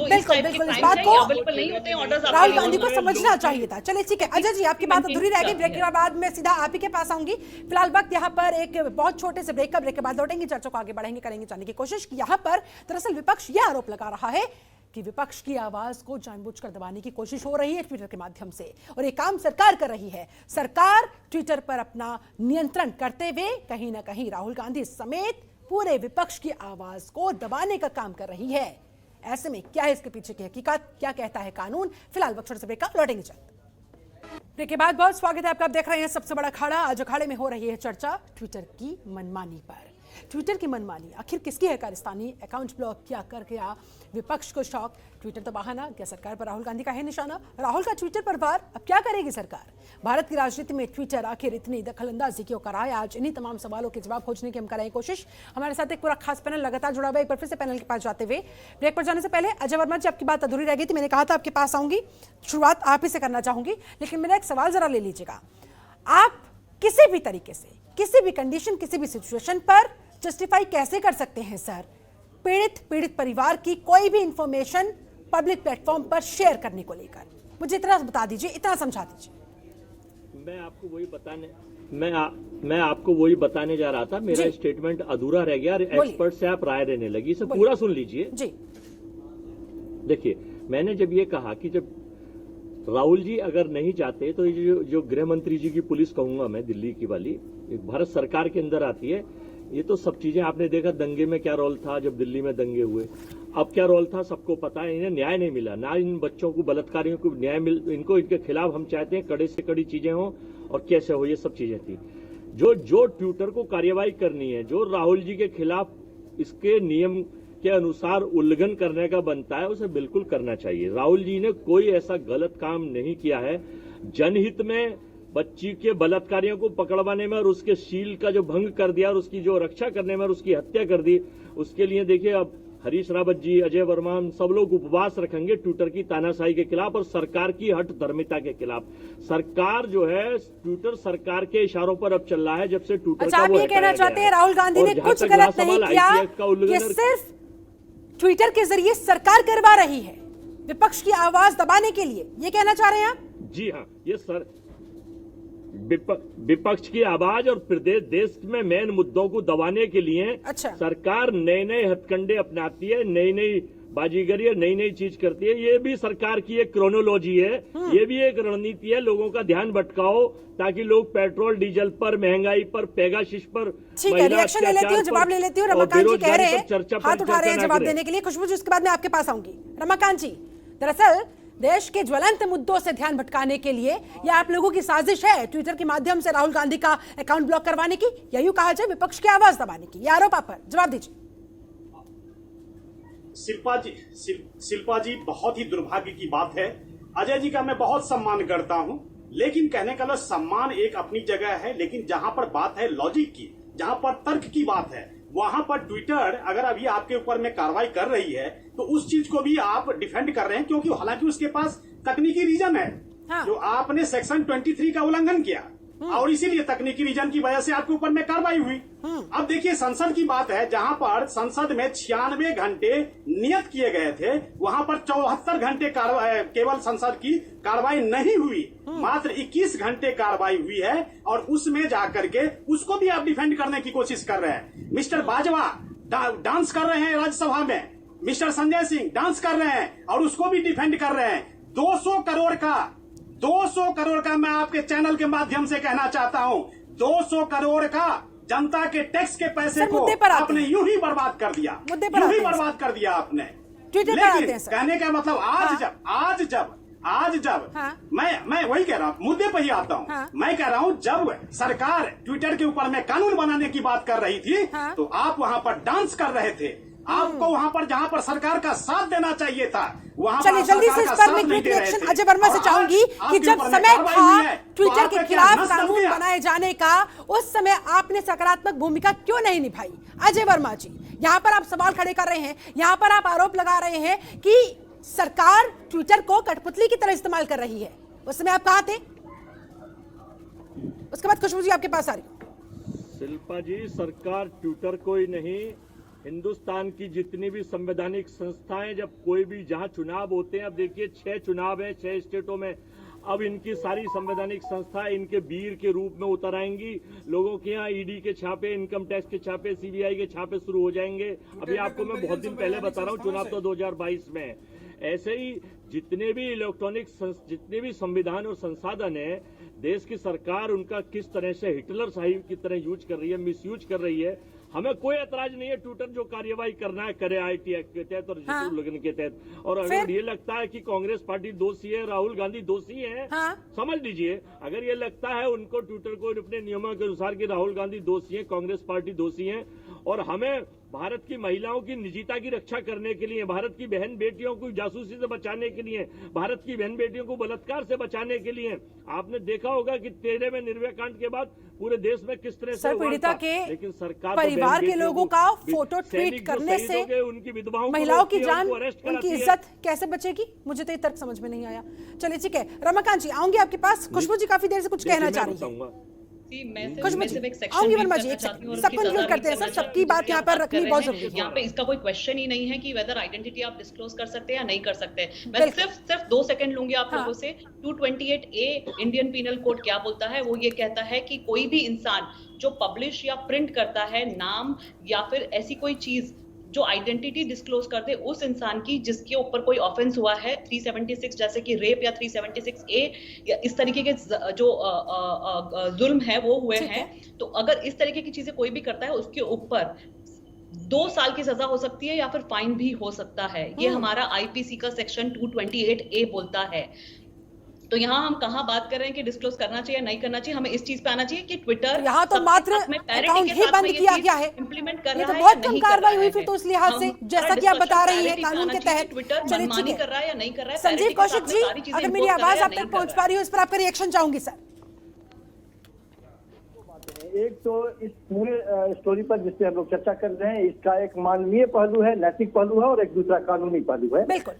इस बात को राहुल गांधी को समझना चाहिए था। चलिए ठीक है, अजय जी आपकी बात अधूरी रह गई, ब्रेक के बाद मैं सीधा आप ही के पास आऊंगी। फिलहाल वक्त यहाँ पर एक बहुत छोटे से ब्रेक के बाद लौटेंगे, चर्चा को आगे बढ़ेंगे, करेंगे जानने की कोशिश कि यहाँ पर दरअसल विपक्ष यह आरोप लगा रहा है कि विपक्ष की आवाज को जानबूझकर दबाने की कोशिश हो रही है ट्विटर के माध्यम से, और ये काम सरकार कर रही है। सरकार ट्विटर पर अपना नियंत्रण करते हुए कहीं ना कहीं राहुल गांधी समेत पूरे विपक्ष की आवाज को दबाने का काम कर रही है। ऐसे में क्या है इसके पीछे की हकीकत, क्या कहता है कानून? फिलहाल वक्त छोटे से ब्रेक का, लौटेंगे जल्द। ब्रेक के बाद बहुत स्वागत है आपका। आप देख रहे हैं सबसे बड़ा अखाड़ा। आज अखाड़े में हो रही है चर्चा ट्विटर की मनमानी पर। ट्विटर की मनमानी आखिर किसकी है? कारस्तानी अकाउंट ब्लॉक क्या कर गया विपक्ष को शॉक? ट्विटर तो बहाना, क्या सरकार पर राहुल गांधी का है निशाना? राहुल का ट्विटर पर वार, अब क्या करेगी सरकार? भारत की राजनीति में ट्विटर आखिर इतनी दखलंदाजी क्यों कराए? आज इन्हीं तमाम सवालों के जवाब खोजने की हम करेंगे कोशिश। हमारे साथ एक पूरा खास पैनल लगातार जुड़ा हुआ है। एक बार फिर से पैनल के पास जाते हुए ब्रेक पर जाने से पहले अजय वर्मा जी, आपकी बात अधूरी रह गई थी, मैंने कहा था आपके पास आऊंगी, शुरुआत आप ही से करना चाहूंगी, लेकिन मेरा एक सवाल जरा ले लीजिएगा। आप किसी भी तरीके से, किसी भी कंडीशन, किसी भी सिचुएशन पर जस्टिफाई कैसे कर सकते हैं सर पीड़ित परिवार की कोई भी इंफॉर्मेशन पब्लिक प्लेटफॉर्म पर शेयर करने को लेकर? मुझे इतना बता दीजिए, इतना समझा दीजिए। मैं आपको वही बताने जा रहा था। मेरा स्टेटमेंट अधूरा रह गया, एक्सपर्ट से आप राय लेने लगी। इसे पूरा सुन लीजिए जी। देखिए, मैंने जब ये कहा कि जब राहुल जी अगर नहीं चाहते तो ये जो गृह मंत्री जी की पुलिस कहूंगा मैं, दिल्ली की वाली, भारत सरकार के अंदर आती है। ये तो सब चीजें आपने देखा, दंगे में क्या रोल था जब दिल्ली में दंगे हुए। अब क्या रोल था सबको पता है। इन्हें न्याय नहीं मिला, ना इन बच्चों को बलात्कारियों को न्याय मिल, इनको इनके खिलाफ हम चाहते हैं कड़े से कड़ी चीजें हों और कैसे हो, ये सब चीजें थी। जो ट्विटर को कार्यवाही करनी है, जो राहुल जी के खिलाफ इसके नियम के अनुसार उल्लंघन करने का बनता है, उसे बिल्कुल करना चाहिए। राहुल जी ने कोई ऐसा गलत काम नहीं किया है। जनहित में बच्ची के बलात्कारियों को पकड़वाने में और उसके शील का जो भंग कर दिया और उसकी जो रक्षा करने में और उसकी हत्या कर दी, उसके लिए देखिए अब हरीश रावत जी, अजय वर्मा, सब लोग उपवास रखेंगे ट्विटर की तानाशाही के खिलाफ और सरकार की हठ धर्मिता के खिलाफ। सरकार जो है, ट्विटर सरकार के इशारों पर अब चल रहा है जब से ट्विटर अच्छा, आप ये कहना चाहते हैं राहुल गांधी ने कुछ गलत नहीं किया, ये सिर्फ ट्विटर के जरिए सरकार करवा रही है विपक्ष की आवाज दबाने के लिए, ये कहना चाह रहे हैं आप? जी हाँ, ये सर विपक्ष की आवाज और प्रदेश देश में मेन मुद्दों को दबाने के लिए अच्छा। सरकार नए नए हथकंडे अपनाती है, नई नई बाजीगरी है, नई नई चीज करती है। ये भी सरकार की एक क्रोनोलॉजी है, ये भी एक रणनीति है, लोगों का ध्यान भटकाओ ताकि लोग पेट्रोल डीजल पर, महंगाई पर, पेगाशिश पर, ठीक है, रिएक्शन ले लेती हूँ, जवाब ले लेती हूँ। रमाकांत जी कह रहे हैं, हाथ उठा रहे हैं जवाब देने के लिए। खुशबू जी, उसके बाद मैं आपके पास आऊंगी। रमाकांत जी, दरअसल देश के ज्वलंत मुद्दों से ध्यान भटकाने के लिए यह आप लोगों की साजिश है ट्विटर के माध्यम से राहुल गांधी का अकाउंट ब्लॉक करवाने की, या यूं कहा जाए विपक्ष की आवाज दबाने की, यह आरोप आप पर, जवाब दीजिए। शिल्पा जी बहुत ही दुर्भाग्य की बात है। अजय जी का मैं बहुत सम्मान करता हूं, लेकिन कहने का सम्मान एक अपनी जगह है, लेकिन जहां पर बात है लॉजिक की, जहां पर तर्क की बात है, वहां पर ट्विटर अगर अभी आपके ऊपर में कार्रवाई कर रही है तो उस चीज को भी आप डिफेंड कर रहे हैं, क्योंकि हालांकि उसके पास तकनीकी रीजन है। हाँ। जो आपने सेक्शन 23 का उल्लंघन किया और इसीलिए तकनीकी रीजन की वजह से आपके ऊपर में कार्रवाई हुई। अब देखिए, संसद की बात है, जहां पर संसद में 96 घंटे नियत किए गए थे, वहां पर 74 घंटे केवल संसद की कार्रवाई नहीं हुई, मात्र 21 घंटे कार्रवाई हुई है, और उसमें जाकर के उसको भी आप डिफेंड करने की कोशिश कर रहे हैं। मिस्टर बाजवा डांस कर रहे हैं राज्यसभा में, मिस्टर संजय सिंह डांस कर रहे हैं और उसको भी डिफेंड कर रहे हैं। 200 करोड़ का मैं आपके चैनल के माध्यम से कहना चाहता हूं, 200 करोड़ का जनता के टैक्स के पैसे को आपने यूं ही बर्बाद कर दिया, यूं ही बर्बाद कर दिया आपने। लेकिन कहने का मतलब आज जब हाँ। मैं वही कह रहा हूँ, मुद्दे पर ही आता हूँ। हाँ। मैं कह रहा हूँ, जब सरकार ट्विटर के ऊपर में कानून बनाने की बात कर रही थी, हाँ। तो आप वहाँ पर डांस कर रहे थे। आपको वहाँ पर जहाँ पर सरकार का साथ देना चाहिए था, वहाँ चलिए जल्दी से इस पर मैं क्विक रिएक्शन अजय वर्मा से चाहूंगी कि जब समय था ट्विटर के खिलाफ कानून बनाए जाने का, उस समय आपने सकारात्मक भूमिका क्यों नहीं निभाई? अजय वर्मा जी, यहाँ पर आप सवाल खड़े कर रहे हैं, यहाँ पर आप आरोप लगा रहे हैं कि सरकार ट्विटर को कठपुतली की तरह इस्तेमाल कर रही है। उस समय आप कहाँ थे? उसके बाद खुशबू जी आपके पास आ रही। शिल्पा जी, सरकार ट्विटर कोई नहीं, हिंदुस्तान की जितनी भी संवैधानिक संस्थाएं, जब कोई भी जहां चुनाव होते हैं, अब देखिए 6 चुनाव हैं 6 स्टेटों में, अब इनकी सारी संवैधानिक संस्थाएं इनके वीर के रूप में उतर आएंगी। लोगों के यहाँ ईडी के छापे, इनकम टैक्स के छापे, सीबीआई के छापे शुरू हो जाएंगे। अभी आपको मैं बहुत दिन पहले बता रहा हूँ, चुनाव तो 2022 में है। ऐसे ही जितने भी इलेक्ट्रॉनिक जितने भी संविधान और संसाधन है, देश की सरकार उनका किस तरह से हिटलर साहिब की तरह यूज कर रही है, मिसयूज कर रही है। हमें कोई ऐतराज नहीं है, ट्विटर जो कार्यवाही करना है करे, आईटी एक्ट के तहत और हाँ। उल्लंघन के तहत। और अगर ये लगता है कि कांग्रेस पार्टी दोषी है, राहुल गांधी दोषी है, हाँ। समझ लीजिए, अगर ये लगता है उनको ट्विटर को अपने नियमों के अनुसार कि राहुल गांधी दोषी है, कांग्रेस पार्टी दोषी है, और हमें भारत की महिलाओं की निजता की रक्षा करने के लिए, भारत की बहन बेटियों को जासूसी से बचाने के लिए, भारत की बहन बेटियों को बलात्कार से बचाने के लिए, आपने देखा होगा कि 13 में निर्भया कांड के बाद पूरे देश में किस तरह से पीड़िता के लेकिन सरकार परिवार के लोगों का फोटो ट्वीट करने से उनकी विधवाओं महिलाओं की जान, उनकी इज्जत कैसे बचेगी? मुझे तो ये तर्क समझ में नहीं आया। चलिए ठीक है, रमाकांत जी आऊंगी आपके पास। खुशबू जी काफी देर से कुछ कहना चाह रही है। आऊंगी वर्मा जी, सब कंक्लूड करते हैं सर, सबकी बात यहाँ पर रखनी बहुत जरूरी है। यहाँ पे इसका कोई क्वेश्चन ही नहीं है कि वेदर आइडेंटिटी आप डिस्क्लोज कर सकते हैं या नहीं कर सकते। मैं सिर्फ 2 सेकंड लूंगी आप लोगों से। 228A इंडियन पीनल कोड क्या बोलता है? वो ये कहता है कि कोई भी इंसान जो पब्लिश या प्रिंट करता है नाम या फिर ऐसी कोई चीज जो आइडेंटिटी डिस्क्लोज कर दे उस इंसान की जिसके ऊपर कोई ऑफेंस हुआ है, 376 जैसे कि रेप या 376A या इस तरीके के जो जुल्म है वो हुए हैं, तो अगर इस तरीके की चीजें कोई भी करता है उसके ऊपर 2 साल की सजा हो सकती है या फिर फाइन भी हो सकता है। ये हमारा आईपीसी का सेक्शन 228A बोलता है। तो यहाँ हम कहाँ बात कर रहे हैं कि डिस्क्लोज करना चाहिए नहीं करना चाहिए, हमें इस चीज पे आना चाहिए कि ट्विटर यहाँ तो मात्र अकाउंट ही बंद किया गया है, इंप्लीमेंट कर ये रहा तो है बहुत या कम नहीं कर कार्रवाई रहा हुई है। फिर तो उस लिहाज से, जैसा कि आप बता रही है कानून के तहत। ट्विटर चलिए मनमानी ठीक कर है, रहा है या नहीं कर रहा है, संजीव parity के साथ कौशिक में जी, सारी चीजें अगर मेरी impose कर आवाज रहा आप है, तक नहीं पहुंच कर पा रही हो, इस पर आपका रिएक्शन चाहूंगी सर। एक तो इस पूरे स्टोरी पर जिससे हम लोग चर्चा कर रहे हैं, इसका एक मानवीय पहलू है, नैतिक पहलू है, और एक दूसरा कानूनी पहलू है। बिल्कुल।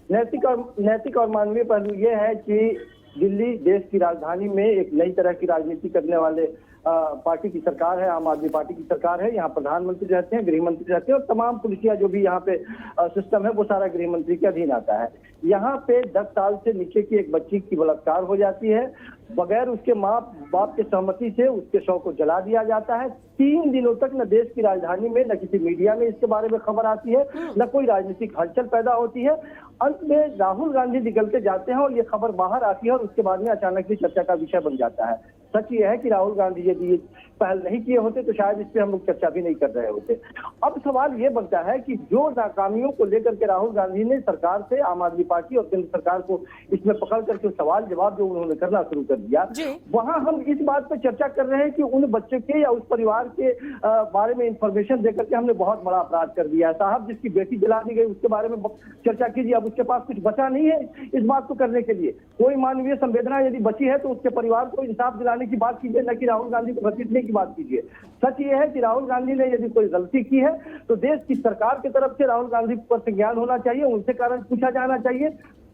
नैतिक और मानवीय पहलू ये है कि दिल्ली देश की राजधानी में एक नई तरह की राजनीति करने वाले पार्टी की सरकार है, आम आदमी पार्टी की सरकार है। यहाँ प्रधानमंत्री रहते हैं, गृह मंत्री रहते हैं, और तमाम पुलिसिया जो भी यहाँ पे सिस्टम है वो सारा गृह मंत्री के अधीन आता है। यहाँ पे 10 साल से नीचे की एक बच्ची की बलात्कार हो जाती है, बगैर उसके माँ बाप के सहमति से उसके शव को जला दिया जाता है। 3 दिनों तक न देश की राजधानी में, न किसी मीडिया में इसके बारे में खबर आती है, न कोई राजनीतिक हलचल पैदा होती है। अंत में राहुल गांधी निकल के जाते हैं और ये खबर बाहर आती है, और उसके बाद में अचानक से चर्चा का विषय बन जाता है। सच ये है कि राहुल गांधी यदि ये पहल नहीं किए होते तो शायद इस पे हम लोग चर्चा भी नहीं कर रहे होते। अब सवाल ये बनता है कि जो नाकामियों को लेकर के राहुल गांधी ने सरकार से, आम आदमी पार्टी और केंद्र सरकार को इसमें पकड़ करके सवाल जवाब जो उन्होंने करना शुरू कर दिया, वहां हम इस बात पर चर्चा कर रहे हैं कि उन बच्चे के या उस परिवार के बारे में इंफॉर्मेशन देकर के हमने बहुत बड़ा अपराध कर दिया है। साहब, जिसकी बेटी जला दी गई उसके बारे में चर्चा कीजिए। अब उसके पास कुछ बचा नहीं है इस बात को करने के लिए। कोई मानवीय संवेदना यदि बची है तो उसके परिवार को इंसाफ दिलाने की बात कीजिए, न कि राहुल गांधी को घसीटने की बात कीजिए। सच ये है कि राहुल गांधी ने यदि कोई गलती की है तो देश की सरकार की तरफ से राहुल गांधी पर संज्ञान होना चाहिए, उनसे कारण पूछा जाना चाहिए।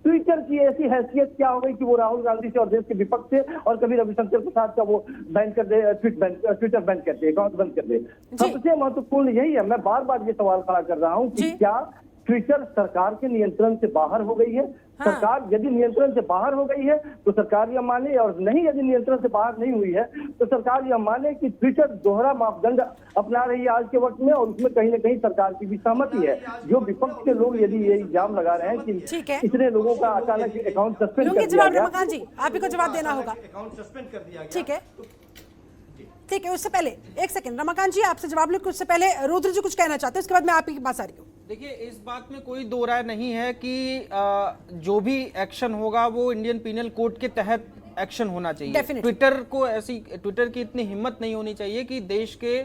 ट्विटर की ऐसी हैसियत क्या हो गई कि वो राहुल गांधी से और देश के विपक्ष से और कभी रविशंकर प्रसाद का वो बैन कर दे, ट्विटर बैन कर दे, अकाउंट बंद कर दे। सबसे महत्वपूर्ण यही है, मैं बार बार ये सवाल खड़ा कर रहा हूँ कि क्या ट्विटर सरकार के नियंत्रण से बाहर हो गई है? सरकार यदि नियंत्रण से बाहर हो गई है तो सरकार यह माने, और नहीं यदि नियंत्रण से बाहर नहीं हुई है तो सरकार यह माने कि ट्विटर दोहरा मापदंड अपना रही है आज के वक्त में, और उसमें कहीं न कहीं सरकार की भी सहमति है। जो विपक्ष के लोग यदि ये इल्जाम लगा रहे हैं कि इतने लोगों का अचानक अकाउंट सस्पेंड कर दिया गया, रमाकांत जी आप ही को जवाब देना होगा। अकाउंट सस्पेंड कर दिया गया। ठीक है, ठीक है। उससे पहले एक सेकंड, रमाकांत जी आपसे जवाब लें, उससे पहले रुद्र जी कुछ कहना चाहते हैं, उसके बाद मैं आप ही के पास आ रही हूँ। देखिए, इस बात में कोई दो राय नहीं है कि जो भी एक्शन होगा वो इंडियन पीनल कोड के तहत एक्शन होना चाहिए। ट्विटर की इतनी हिम्मत नहीं होनी चाहिए कि देश के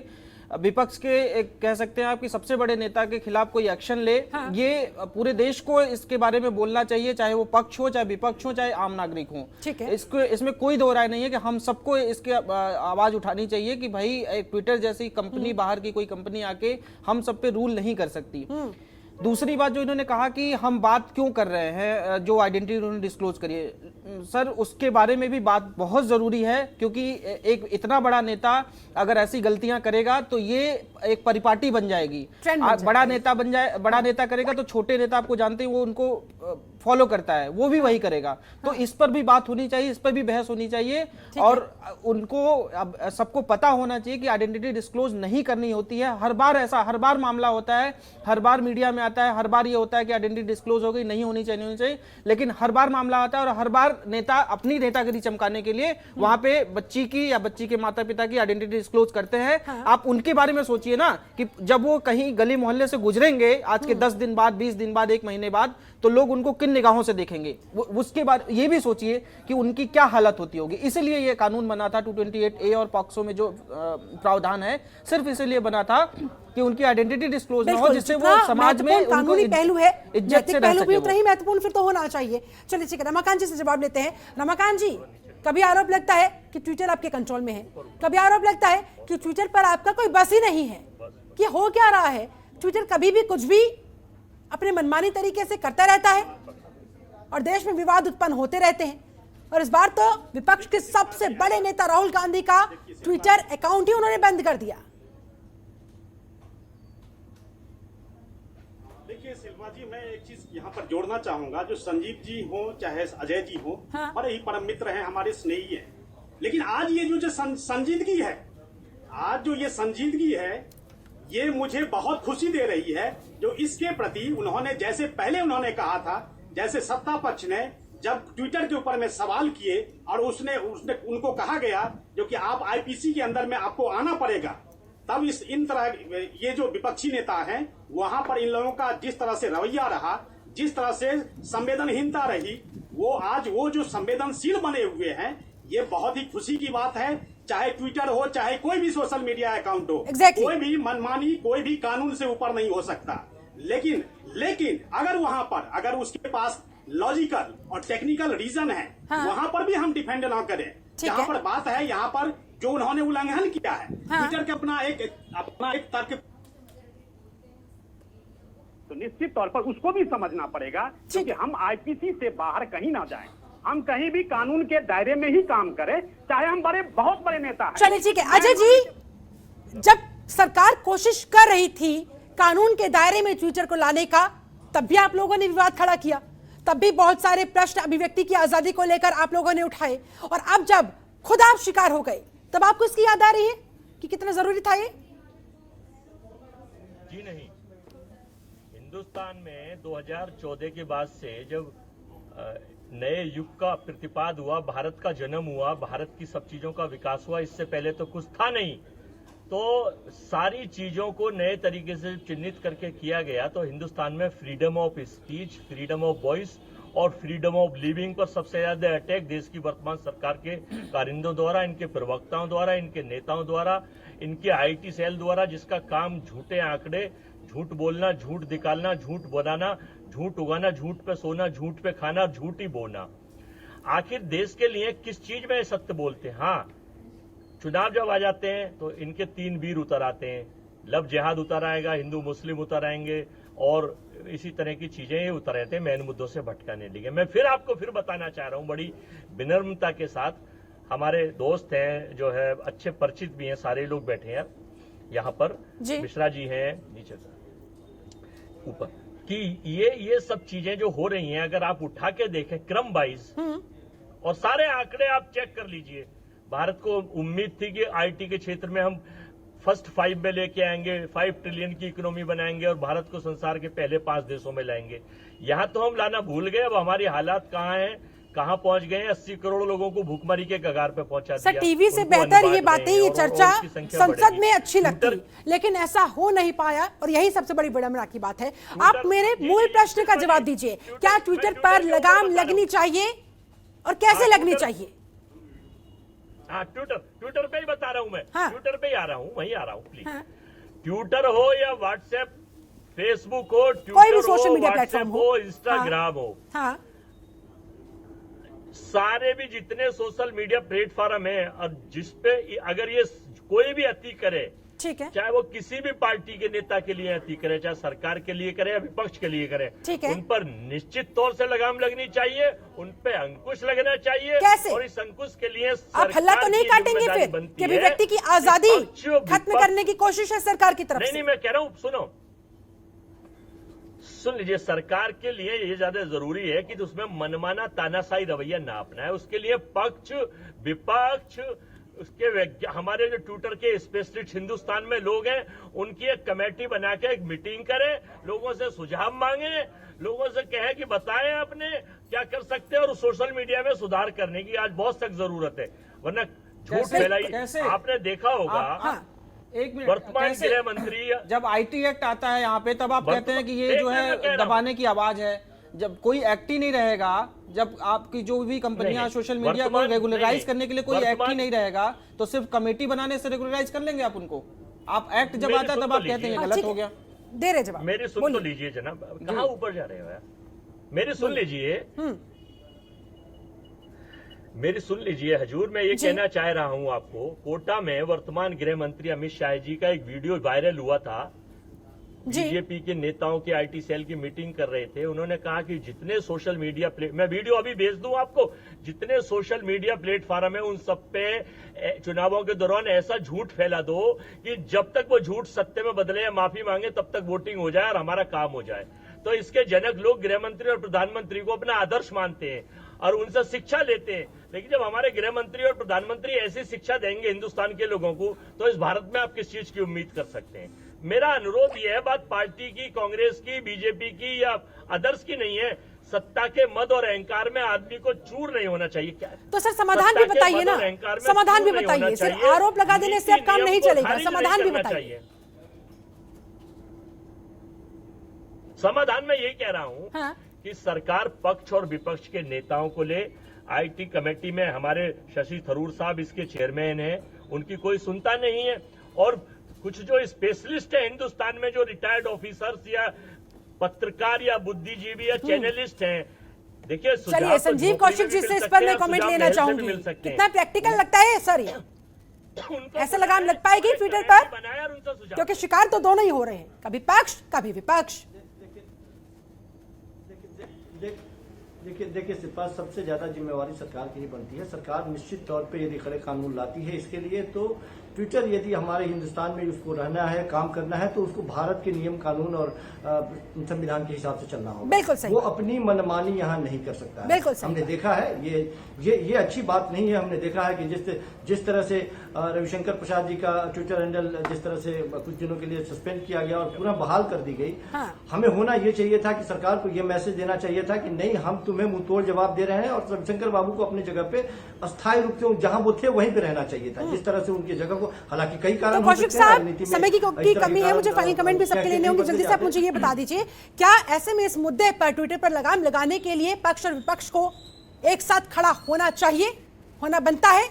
विपक्ष के एक कह सकते हैं आपकी सबसे बड़े नेता के खिलाफ कोई एक्शन ले। हाँ। ये पूरे देश को इसके बारे में बोलना चाहिए, चाहे वो पक्ष हो, चाहे विपक्ष हो, चाहे आम नागरिक हो। इसमें कोई दो राय नहीं है कि हम सबको इसके आवाज उठानी चाहिए कि भाई एक ट्विटर जैसी कंपनी, बाहर की कोई कंपनी आके हम सब पे रूल नहीं कर सकती। दूसरी बात जो इन्होंने कहा कि हम बात क्यों कर रहे हैं, जो आइडेंटिटी उन्होंने डिस्क्लोज करी है, सर उसके बारे में भी बात बहुत जरूरी है, क्योंकि एक इतना बड़ा नेता अगर ऐसी गलतियां करेगा तो ये एक परिपाटी बन जाएगी। बड़ा नेता करेगा तो छोटे नेता आपको जानते हैं वो उनको फॉलो करता है, वो भी वही करेगा। तो इस पर भी बात होनी चाहिए, इस पर भी बहस होनी चाहिए, और उनको अब सबको पता होना चाहिए कि आइडेंटिटी डिस्क्लोज नहीं करनी होती है। हर बार मामला होता है, हर बार मीडिया में आता है, हर बार ये होता है कि आइडेंटिटी डिस्क्लोज हो गई, नहीं होनी चाहिए, लेकिन हर बार मामला आता है और हर बार नेता अपनी नेतागिरी चमकाने के लिए वहां पे बच्ची की या बच्ची के माता पिता की आइडेंटिटी डिस्क्लोज करते हैं। आप उनके बारे में सोचिए ना कि जब वो कहीं गली मोहल्ले से गुजरेंगे आज के 10 दिन बाद, 20 दिन बाद, 1 महीने बाद, तो लोग उनको किन निगाहों से देखेंगे। उसके बाद ये भी सोचिए कि उनकी क्या हालत होती होगी। इसलिए ये कानून बना था 228A और पॉक्सो में जो प्रावधान है, सिर्फ इसलिए बना था कि उनकी आइडेंटिटी डिस्क्लोज ना हो, जिससे वो समाज में कानूनी पहलू है, इज्जत से पहलू भी उतना ही महत्वपूर्ण फिर तो होना चाहिए। चलिए ठीक है, रमाकांत जी से जवाब लेते हैं। रमाकांत जी, कभी आरोप लगता है कि ट्विटर आपके कंट्रोल में है, कभी आरोप लगता है कि ट्विटर पर आपका कोई बस ही नहीं है, कि हो क्या रहा है, ट्विटर कभी भी कुछ भी अपने मनमानी तरीके से करता रहता है और देश में विवाद उत्पन्न होते रहते हैं। और इस बार तो विपक्ष के सबसे बड़े नेता राहुल गांधी का ट्विटर अकाउंट ही उन्होंने बंद कर दिया। देखिए शिल्पा जी, मैं एक चीज यहाँ पर जोड़ना चाहूंगा, जो संजीव जी हो चाहे अजय जी हो, बड़े ही परम मित्र हैं, हमारे स्नेही हैं, लेकिन आज ये जो संजीदगी है, आज जो ये संजीदगी है, ये मुझे बहुत खुशी दे रही है। जो इसके प्रति उन्होंने, जैसे पहले उन्होंने कहा था, जैसे सत्ता पक्ष ने जब ट्विटर के ऊपर में सवाल किए और उसने उनको कहा गया जो कि आप आईपीसी के अंदर में आपको आना पड़ेगा, तब इन तरह ये जो विपक्षी नेता हैं वहां पर इन लोगों का जिस तरह से रवैया रहा, जिस तरह से संवेदनहीनता रही, वो आज वो जो संवेदनशील बने हुए हैं, ये बहुत ही खुशी की बात है। चाहे ट्विटर हो, चाहे कोई भी सोशल मीडिया अकाउंट हो, कोई भी मनमानी, कोई भी कानून से ऊपर नहीं हो सकता। लेकिन अगर वहां पर अगर उसके पास लॉजिकल और टेक्निकल रीजन है, वहां पर भी हम डिफेंड ना करें। जहां पर बात है यहाँ पर जो उन्होंने उल्लंघन किया है, ट्विटर के अपना एक तर्क, तो निश्चित तौर पर उसको भी समझना पड़ेगा, क्योंकि हम आईपीसी से बाहर कहीं ना जाएं, हम कहीं भी कानून के दायरे में ही काम करें, चाहे हम बहुत बड़े नेता हैं। चलिए ठीक है अजय जी, जब सरकार कोशिश कर रही थी कानून के दायरे में ट्विटर को लाने का, तब भी आप लोगों ने विवाद खड़ा किया, तब भी बहुत सारे प्रश्न अभिव्यक्ति की आजादी को लेकर आप लोगों ने उठाए, और अब जब खुद आप शिकार हो गए तब आपको इसकी याद आ रही है कि कितना जरूरी था ये? जी नहीं, हिंदुस्तान में 2014 के बाद से जब नए युग का प्रतिपाद हुआ, भारत का जन्म हुआ, भारत की सब चीजों का विकास हुआ, इससे पहले तो कुछ था नहीं, तो सारी चीजों को नए तरीके से चिन्हित करके किया गया। तो हिंदुस्तान में freedom of speech, freedom of voice और फ्रीडम ऑफ लिविंग पर सबसे ज्यादा अटैक देश की वर्तमान सरकार के कारिंदों द्वारा, इनके प्रवक्ताओं द्वारा, इनके नेताओं द्वारा, इनके आईटी सेल द्वारा, जिसका काम झूठे आंकड़े, झूठ बोलना, झूठ निकालना, झूठ बनाना, झूठ उगाना, झूठ पे सोना, झूठ पे खाना, झूठ ही बोलना। आखिर देश के लिए किस चीज में सत्य बोलते हैं? हाँ, चुनाव जब आ जाते हैं तो इनके 3 वीर उतर आते हैं, लव जिहाद उतर आएगा, हिंदू मुस्लिम उतर आएंगे, और इसी तरह की चीजें ये उतर आते हैं, मेन मुद्दों से भटकाने लगे। मैं आपको बताना चाह रहा हूं बड़ी विनम्रता के साथ, हमारे दोस्त हैं जो है अच्छे परिचित भी हैं, सारे लोग बैठे हैं यहाँ पर, मिश्रा जी हैं नीचे ऊपर, कि ये सब चीजें जो हो रही हैं अगर आप उठा के देखें क्रम वाइज, और सारे आंकड़े आप चेक कर लीजिए। भारत को उम्मीद थी कि आईटी के क्षेत्र में हम फर्स्ट 5 में लेके आएंगे, 5 ट्रिलियन की इकोनॉमी बनाएंगे और भारत को संसार के पहले 5 देशों में लाएंगे। यहां तो हम लाना भूल गए। अब हमारी हालात कहां हैं, कहां पहुंच गए? 80 करोड़ लोगों को भूखमरी के कगार पे पहुंचा दिया। सर, टीवी से बेहतर ये बातें, ये चर्चा संसद में अच्छी लगती, लेकिन ऐसा हो नहीं पाया, और यही सबसे बड़ी विडंबना की बात है। आप मेरे मूल प्रश्न का जवाब दीजिए, क्या ट्विटर पर लगाम लगनी चाहिए और कैसे लगनी चाहिए? हाँ, ट्विटर पे ही बता रहा हूं मैं। ट्विटर पे ही आ रहा हूं, वहीं आ रहा हूं, प्लीज। ट्विटर हो या व्हाट्सएप, फेसबुक हो, कोई भी ट्विटर सोशल हो, मीडिया व्हाट्सएप प्लेटफॉर्म हो, इंस्टाग्राम हो, सारे भी जितने सोशल मीडिया प्लेटफॉर्म है, और जिसपे अगर ये कोई भी अति करे, ठीक है, चाहे वो किसी भी पार्टी के नेता के लिए अति करे, चाहे सरकार के लिए करे या विपक्ष के लिए करे, उन पर निश्चित तौर से लगाम लगनी चाहिए, उन पे अंकुश लगना चाहिए। कैसे? और इस अंकुश के लिए आप हल्ला तो नहीं काटेंगे फिर कि अभिव्यक्ति की आजादी खत्म करने की कोशिश है सरकार की तरफ से? नहीं, मैं कह रहा हूं, सुन लीजिए, सरकार के लिए ये ज्यादा जरूरी है कि उसमें मनमाना तानाशाही रवैया ना अपनाए। उसके लिए पक्ष विपक्ष, उसके हमारे जो ट्विटर के स्पेशलिस्ट हिंदुस्तान में लोग हैं, उनकी एक कमेटी बना के एक मीटिंग करें, लोगों से सुझाव मांगे, लोगों से कहें कि बताएं आपने क्या कर सकते हैं, और सोशल मीडिया में सुधार करने की आज बहुत सख्त जरूरत है, वरना झूठ फैलाई। आपने देखा होगा, एक मिनट, वर्तमान गृह मंत्री, जब आईटी एक्ट आता है यहाँ पे, तब आप कहते हैं कि ये जो है दबाने की आवाज है। जब कोई एक्ट ही नहीं रहेगा, जब आपकी जो भी कंपनियां सोशल मीडिया को रेगुलराइज करने के लिए कोई एक्ट ही नहीं रहेगा, तो सिर्फ कमेटी बनाने से रेगुलराइज कर लेंगे आप उनको? आप एक्ट जब आता है तब आप कहते हैं गलत हो गया। दे रहे जवाब, मेरी सुन तो लीजिए जनाब, कहाँ ऊपर जा रहे हो यार, मेरी सुन लीजिए, मेरी सुन लीजिए हजूर। मैं ये कहना चाह रहा हूं आपको, कोटा में वर्तमान गृह मंत्री अमित शाह जी का एक वीडियो वायरल हुआ था। बीजेपी के नेताओं के आईटी सेल की मीटिंग कर रहे थे। उन्होंने कहा कि जितने सोशल मीडिया मैं वीडियो अभी भेज दूं आपको, जितने सोशल मीडिया प्लेटफॉर्म है उन सब पे चुनावों के दौरान ऐसा झूठ फैला दो कि जब तक वो झूठ सत्य में बदले या माफी मांगे तब तक वोटिंग हो जाए और हमारा काम हो जाए। तो इसके जनक लोग गृह मंत्री और प्रधानमंत्री को अपना आदर्श मानते हैं और उनसे शिक्षा लेते हैं। लेकिन जब हमारे गृह मंत्री और प्रधानमंत्री ऐसी शिक्षा देंगे हिंदुस्तान के लोगों को, तो इस भारत में आप किस चीज की उम्मीद कर सकते हैं? मेरा अनुरोध यह है, बात पार्टी की, कांग्रेस की, बीजेपी की या अदर्स की नहीं है, सत्ता के मद और अहंकार में आदमी को चूर नहीं होना चाहिए। क्या तो सर समाधान भी बताइए ना, समाधान भी बताइए। सिर्फ आरोप लगा देने से अब काम नहीं चलेगा, समाधान भी बताइए। समाधान में यही कह रहा हूं हाँ। कि सरकार पक्ष और विपक्ष के नेताओं को ले। आईटी कमेटी में हमारे शशि थरूर साहब इसके चेयरमैन हैं, उनकी कोई सुनता नहीं है। और कुछ जो स्पेशलिस्ट है हिंदुस्तान में, जो रिटायर्ड ऑफिसर्स या पत्रकार या बुद्धिजीवी या चैनलिस्ट हैं, देखिए चलिए संजीव कौशिक जी से इस पर मैं कमेंट लेना चाहूंगी। कितना प्रैक्टिकल लगता है सर ये? ऐसे लगाम लग पाएगी ट्विटर पर? क्योंकि शिकार तो दोनों ही हो रहे हैं, कभी पक्ष कभी विपक्ष। देखिए शिल्पा, सबसे ज्यादा जिम्मेवारी सरकार की ही बनती है। सरकार निश्चित तौर पे यदि खड़े कानून लाती है इसके लिए, तो ट्विटर यदि हमारे हिंदुस्तान में उसको रहना है, काम करना है, तो उसको भारत के नियम कानून और संविधान के हिसाब से चलना होगा। बिल्कुल सही। वो अपनी मनमानी यहाँ नहीं कर सकता है। बिल्कुल सही। हमने देखा है ये अच्छी बात नहीं है। हमने देखा है कि जिस तरह से रविशंकर प्रसाद जी का ट्विटर हैंडल जिस तरह से कुछ दिनों के लिए सस्पेंड किया गया और पूरा बहाल कर दी गई। हाँ। हमें होना ये चाहिए था कि सरकार को ये मैसेज देना चाहिए था कि नहीं, हम तुम्हें मुंहतोड़ जवाब दे रहे हैं, और रविशंकर बाबू को अपनी जगह पे अस्थायी रूप से जहां वो थे वहीं पे रहना चाहिए था। जिस तरह से उनकी जगह को, हालांकि कई तो कौशिक साहब, समय की कमी है, मुझे फाइनल कमेंट भी सबके लेने होंगे। जल्दी से आप मुझे ये बता दीजिए, क्या ऐसे में इस मुद्दे पर ट्विटर पर लगाम लगाने के लिए पक्ष और विपक्ष को एक साथ खड़ा होना चाहिए, होना बनता है?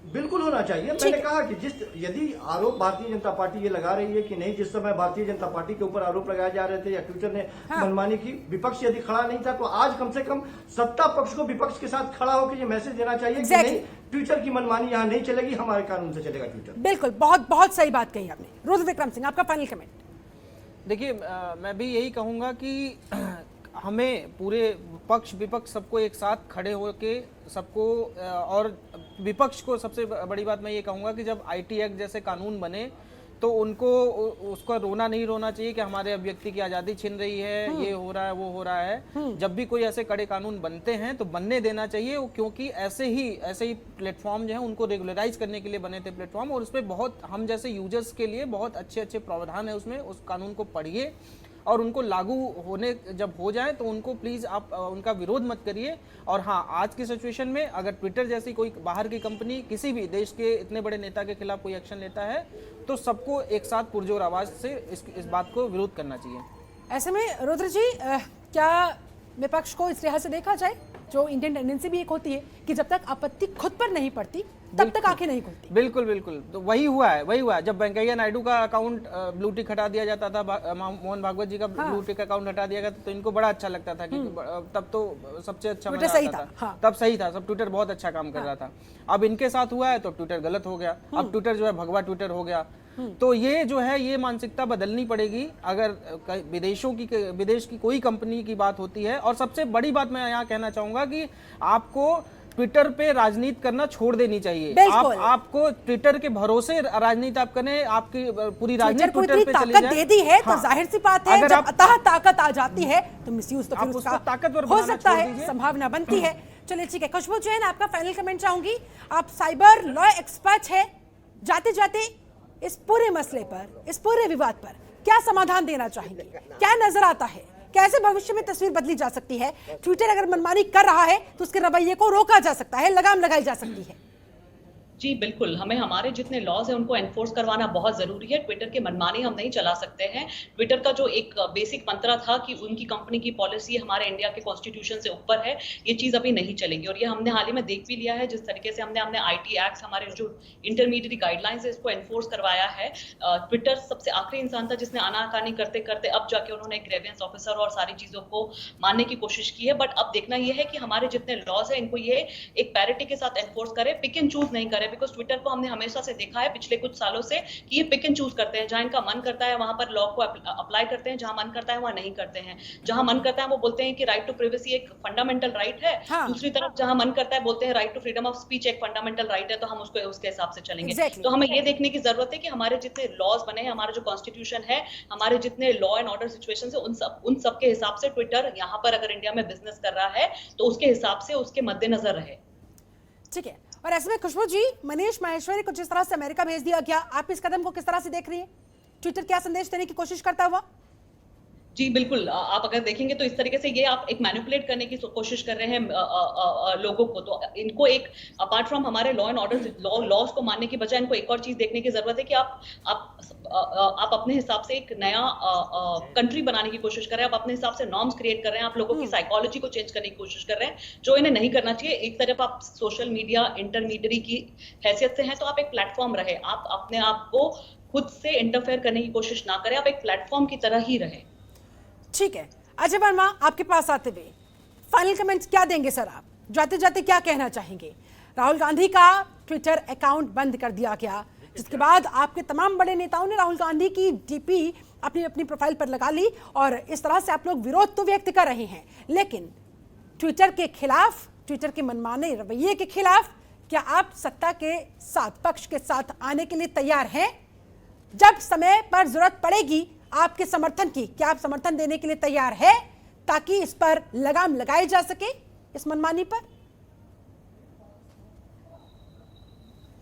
बिल्कुल होना चाहिए। मैंने कहा कि यदि आरोप भारतीय जनता पार्टी ये लगा रही है कि नहीं, जिस समय भारतीय जनता पार्टी के ऊपर आरोप लगाए जा रहे थे या ट्विटर ने मनमानी की, विपक्ष यदि खड़ा नहीं था, तो आज कम से कम सत्ता पक्ष को विपक्ष के साथ खड़ा होकर ये मैसेज देना चाहिए कि नहीं, ट्विटर की मनमानी यहाँ नहीं चलेगी, हमारे कानून से चलेगा ट्विटर। बिल्कुल, बहुत बहुत सही बात कही आपने। रुद्र विक्रम सिंह, आपका फाइनल कमेंट। देखिए, मैं भी यही कहूंगा कि हमें पूरे पक्ष विपक्ष सबको एक साथ खड़े होके सबको, और विपक्ष को सबसे बड़ी बात मैं ये कहूंगा कि जब आईटी एक्ट जैसे कानून बने तो उनको उसका रोना नहीं रोना चाहिए कि हमारे अभिव्यक्ति की आज़ादी छिन रही है, ये हो रहा है, वो हो रहा है। जब भी कोई ऐसे कड़े कानून बनते हैं तो बनने देना चाहिए, क्योंकि ऐसे ही प्लेटफॉर्म जो है उनको रेगुलराइज करने के लिए बने थे प्लेटफॉर्म, और उसमें बहुत हम जैसे यूजर्स के लिए बहुत अच्छे अच्छे प्रावधान है उसमें। उस कानून को पढ़िए और उनको लागू होने जब हो जाए तो उनको प्लीज़ आप उनका विरोध मत करिए। और हाँ, आज की सिचुएशन में अगर ट्विटर जैसी कोई बाहर की कंपनी किसी भी देश के इतने बड़े नेता के खिलाफ कोई एक्शन लेता है तो सबको एक साथ पुरजोर आवाज़ से इस बात को विरोध करना चाहिए। ऐसे में रुद्र जी, क्या विपक्ष को इस लिहाज से देखा जाए, जो इंडियन टेंडेंसी भी एक होती है कि जब तक आपत्ति खुद पर नहीं पड़ती तब तक आंखें नहीं खुलती? बिल्कुल। तो वही हुआ है। जब वेंकैया नायडू का अकाउंट ब्लू टिक हटा दिया जाता था, मोहन भागवत जी का ब्लू टिक अकाउंट हटा दिया गया, तो इनको बड़ा अच्छा लगता था कि तब तो सबसे अच्छा मजा आता था। तब सही था, सब ट्विटर बहुत अच्छा काम कर रहा था। अब इनके साथ हुआ है तो ट्विटर गलत हो गया। अब ट्विटर जो है भगवा ट्विटर हो गया। तो ये जो है ये मानसिकता बदलनी पड़ेगी अगर विदेश की कोई कंपनी की बात होती है। और सबसे बड़ी बात मैं यहाँ कहना चाहूंगा कि आपको ट्विटर पे राजनीति करना छोड़ देनी चाहिए। आपको ट्विटर के भरोसे राजनीति आप करें, आपकी पूरी राजनीति ट्विटर पे चली जाए। दे दी है तो जाहिर सी बात है, जब अतः ताकत आ जाती है तो मिसयूज तो फिर उसका ताकतवर हो सकता है, संभावना बनती है। चलिए ठीक है, खुशबू जैन, आपका फाइनल कमेंट चाहूंगी। आप साइबर लॉ एक्सपर्ट है, जाते जाते इस पूरे मसले पर, इस पूरे विवाद पर क्या समाधान देना चाहेंगे? क्या नजर आता है, कैसे भविष्य में तस्वीर बदली जा सकती है? ट्विटर अगर मनमानी कर रहा है तो उसके रवैये को रोका जा सकता है, लगाम लगाई जा सकती है। जी बिल्कुल, हमें हमारे जितने लॉज हैं उनको एनफोर्स करवाना बहुत जरूरी है। ट्विटर की मनमानी हम नहीं चला सकते हैं। ट्विटर का जो एक बेसिक मंत्रा था कि उनकी कंपनी की पॉलिसी हमारे इंडिया के कॉन्स्टिट्यूशन से ऊपर है, ये चीज अभी नहीं चलेगी। और ये हमने हाल ही में देख भी लिया है, जिस तरीके से हमने आईटी एक्ट, हमारे जो इंटरमीडिएट गाइडलाइंस है, इसको एनफोर्स करवाया है। ट्विटर सबसे आखिरी इंसान था जिसने आनाकानी करते करते अब जाके उन्होंने एक ग्रेवियंस ऑफिसर और सारी चीजों को मानने की कोशिश की है। बट अब देखना यह है कि हमारे जितने लॉज है इनको ये एक पैरिटी के साथ एनफोर्स करे, पिक एंड चूज नहीं करे। बिकॉज ट्विटर को हमने हमेशा से देखा है पिछले कुछ सालों से कि ये पिक एंड चूज करते हैं, जहां इनका मन करता है वहां पर लॉ को अप्लाई करते हैं, जहां मन करता है वहां नहीं करते हैं। जहां मन करता है वो बोलते हैं कि राइट टू प्राइवेसी एक फंडामेंटल राइट है, दूसरी तरफ जहां मन करता है बोलते हैं right to freedom of speech एक फंडामेंटल राइट है, तो हम उसको उसके हिसाब से चलेंगे। तो हमें ये देखने की जरूरत है कि हमारे जितने लॉज बने हैं, हमारा जो कॉन्स्टिट्यूशन है, हमारे जितने लॉ एंड ऑर्डर सिचुएशन है, उन सब के हिसाब से ट्विटर यहाँ पर अगर इंडिया में बिजनेस कर रहा है तो उसके हिसाब से उसके मद्देनजर रहे। ठीक है, और ऐसे में खुशबू जी, मनीष माहेश्वरी को जिस तरह से अमेरिका भेज दिया गया, आप इस कदम को किस तरह से देख रही हैं? ट्विटर क्या संदेश देने की कोशिश करता हुआ? जी बिल्कुल, आप अगर देखेंगे तो इस तरीके से ये आप एक मैनिपुलेट करने की कोशिश कर रहे हैं लोगों को। तो इनको एक अपार्ट फ्रॉम हमारे लॉ एंड ऑर्डर लॉज को मानने की बजाय इनको एक और चीज देखने की जरूरत है कि आप अपने हिसाब से एक नया कंट्री बनाने की कोशिश कर रहे हैं, आप अपने हिसाब से नॉर्म्स क्रिएट कर रहे हैं, आप लोगों की साइकोलॉजी को चेंज करने की कोशिश कर रहे हैं, जो इन्हें नहीं करना चाहिए। एक तरफ आप सोशल मीडिया इंटरमीडियरी की हैसियत से हैं, तो आप एक प्लेटफॉर्म रहे, आप अपने आप को खुद से इंटरफेयर करने की कोशिश ना करें, आप एक प्लेटफॉर्म की तरह ही रहे। ठीक है, अजय वर्मा आपके पास आते हुए फाइनल कमेंट्स क्या देंगे सर? आप जाते जाते क्या कहना चाहेंगे? राहुल गांधी का ट्विटर अकाउंट बंद कर दिया गया, जिसके बाद आपके तमाम बड़े नेताओं ने राहुल गांधी की डीपी अपनी अपनी प्रोफाइल पर लगा ली और इस तरह से आप लोग विरोध तो व्यक्त कर रहे हैं, लेकिन ट्विटर के खिलाफ, ट्विटर के मनमाने रवैये के खिलाफ क्या आप सत्ता के साथ, पक्ष के साथ आने के लिए तैयार हैं? जब समय पर जरूरत पड़ेगी आपके समर्थन की, क्या आप समर्थन देने के लिए तैयार है ताकि इस पर लगाम लगाई जा सके, इस मनमानी पर?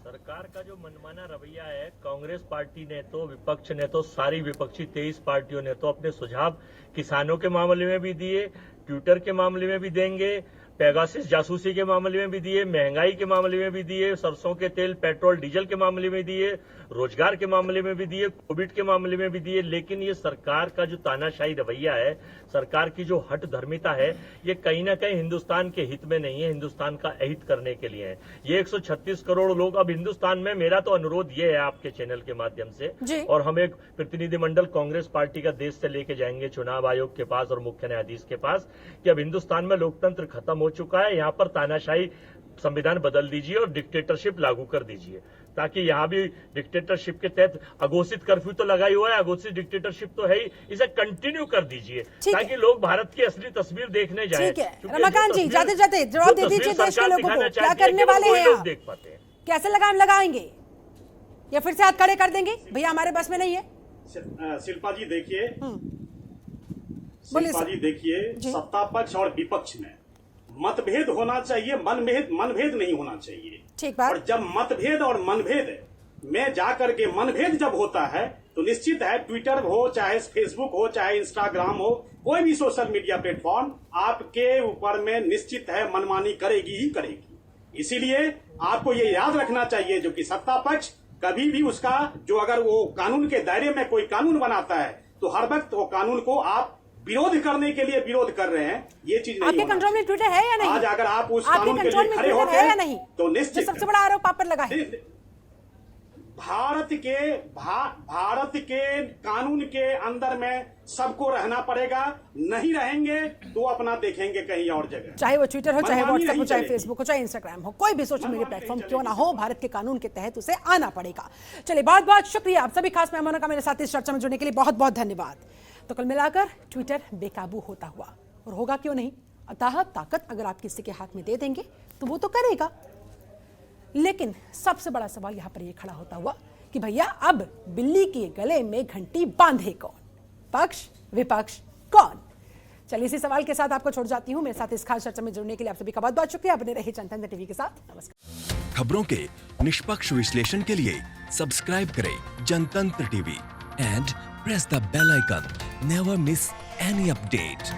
सरकार का जो मनमाना रवैया है, कांग्रेस पार्टी ने तो, विपक्ष ने तो, सारी विपक्षी 23 पार्टियों ने तो अपने सुझाव किसानों के मामले में भी दिए, ट्विटर के मामले में भी देंगे, पेगासिस जासूसी के मामले में भी दिए, महंगाई के मामले में भी दिए, सरसों के तेल पेट्रोल डीजल के मामले में दिए, रोजगार के मामले में भी दिए, कोविड के मामले में भी दिए। लेकिन ये सरकार का जो तानाशाही रवैया है, सरकार की जो हट धर्मिता है, ये कहीं ना कहीं हिंदुस्तान के हित में नहीं है, हिंदुस्तान का अहित करने के लिए है। ये 136 करोड़ लोग अब हिंदुस्तान में, मेरा तो अनुरोध ये है आपके चैनल के माध्यम से, और हम एक प्रतिनिधिमंडल कांग्रेस पार्टी का देश से लेके जाएंगे चुनाव आयोग के पास और मुख्य न्यायाधीश के पास, कि अब हिंदुस्तान में लोकतंत्र खत्म हो चुका है, यहाँ पर तानाशाही संविधान बदल दीजिए और डिक्टेटरशिप लागू कर दीजिए, ताकि यहाँ भी डिक्टेटरशिप के तहत अघोषित कर्फ्यू तो लगा ही हुआ है, अघोषित डिक्टेटरशिप तो है ही, इसे कंटिन्यू कर दीजिए ताकि लोग भारत की असली तस्वीर देखने जाएं। ठीक है रमाकांत जी, जाते जाते जवाब दे दीजिए देश के लोगों को, क्या करने वाले हैं आप? देख पाते हैं कैसे लगाम लगाएंगे या फिर से हाथ खड़े कर देंगे, भैया हमारे बस में नहीं है? शिल्पा जी देखिए, शिल्पा जी देखिए, सत्ता पक्ष और विपक्ष में मतभेद होना चाहिए, मनभेद नहीं होना चाहिए। ठीक बात। और जब मतभेद और मनभेद में जाकर के मनभेद जब होता है तो निश्चित है, ट्विटर हो चाहे फेसबुक हो चाहे इंस्टाग्राम हो, कोई भी सोशल मीडिया प्लेटफॉर्म आपके ऊपर में निश्चित है मनमानी करेगी ही करेगी। इसीलिए आपको ये याद रखना चाहिए, जो कि सत्ता पक्ष कभी भी उसका जो, अगर वो कानून के दायरे में कोई कानून बनाता है तो हर वक्त वो कानून को आप विरोध करने के लिए विरोध कर रहे हैं, ये चीज नहीं आपके कंट्रोल में ट्विटर है या नहीं? आज अगर आप उस कानून के लिए खड़े होते हैं या नहीं, तो निश्चित सबसे बड़ा आरोप आप पर लगा है। भारत के कानून के अंदर में सबको रहना पड़ेगा, नहीं रहेंगे तो अपना देखेंगे कहीं और जगह, चाहे वो ट्विटर हो, चाहे व्हाट्सएप हो, चाहे फेसबुक हो, चाहे इंस्टाग्राम हो, कोई भी सोशल मीडिया प्लेटफॉर्म क्यों ना हो, भारत के कानून के तहत उसे आना पड़ेगा। चलिए, बहुत बहुत शुक्रिया आप सभी खास मेहमानों का मेरे साथ इस चर्चा में जुड़ने के लिए, बहुत बहुत धन्यवाद। तो कुल मिलाकर ट्विटर बेकाबू होता हुआ, और होगा क्यों नहीं, अतः ताकत अगर आप किसी के हाथ में दे देंगे तो वो तो करेगा। लेकिन सबसे बड़ा सवाल यहां पर यह खड़ा होता हुआ कि भैया अब बिल्ली के गले में घंटी बांधे कौन, पक्ष विपक्ष कौन? चलिए, इसी सवाल के साथ आपको छोड़ जाती हूं। मेरे साथ इस खास चर्चा में जुड़ने के लिए आप सभी का बहुत बहुत शुक्रिया। बने रहिए जनतंत्र टीवी के साथ। नमस्कार। खबरों के निष्पक्ष विश्लेषण के लिए सब्सक्राइब करें जनतंत्र TV and press the bell icon. Never miss any update.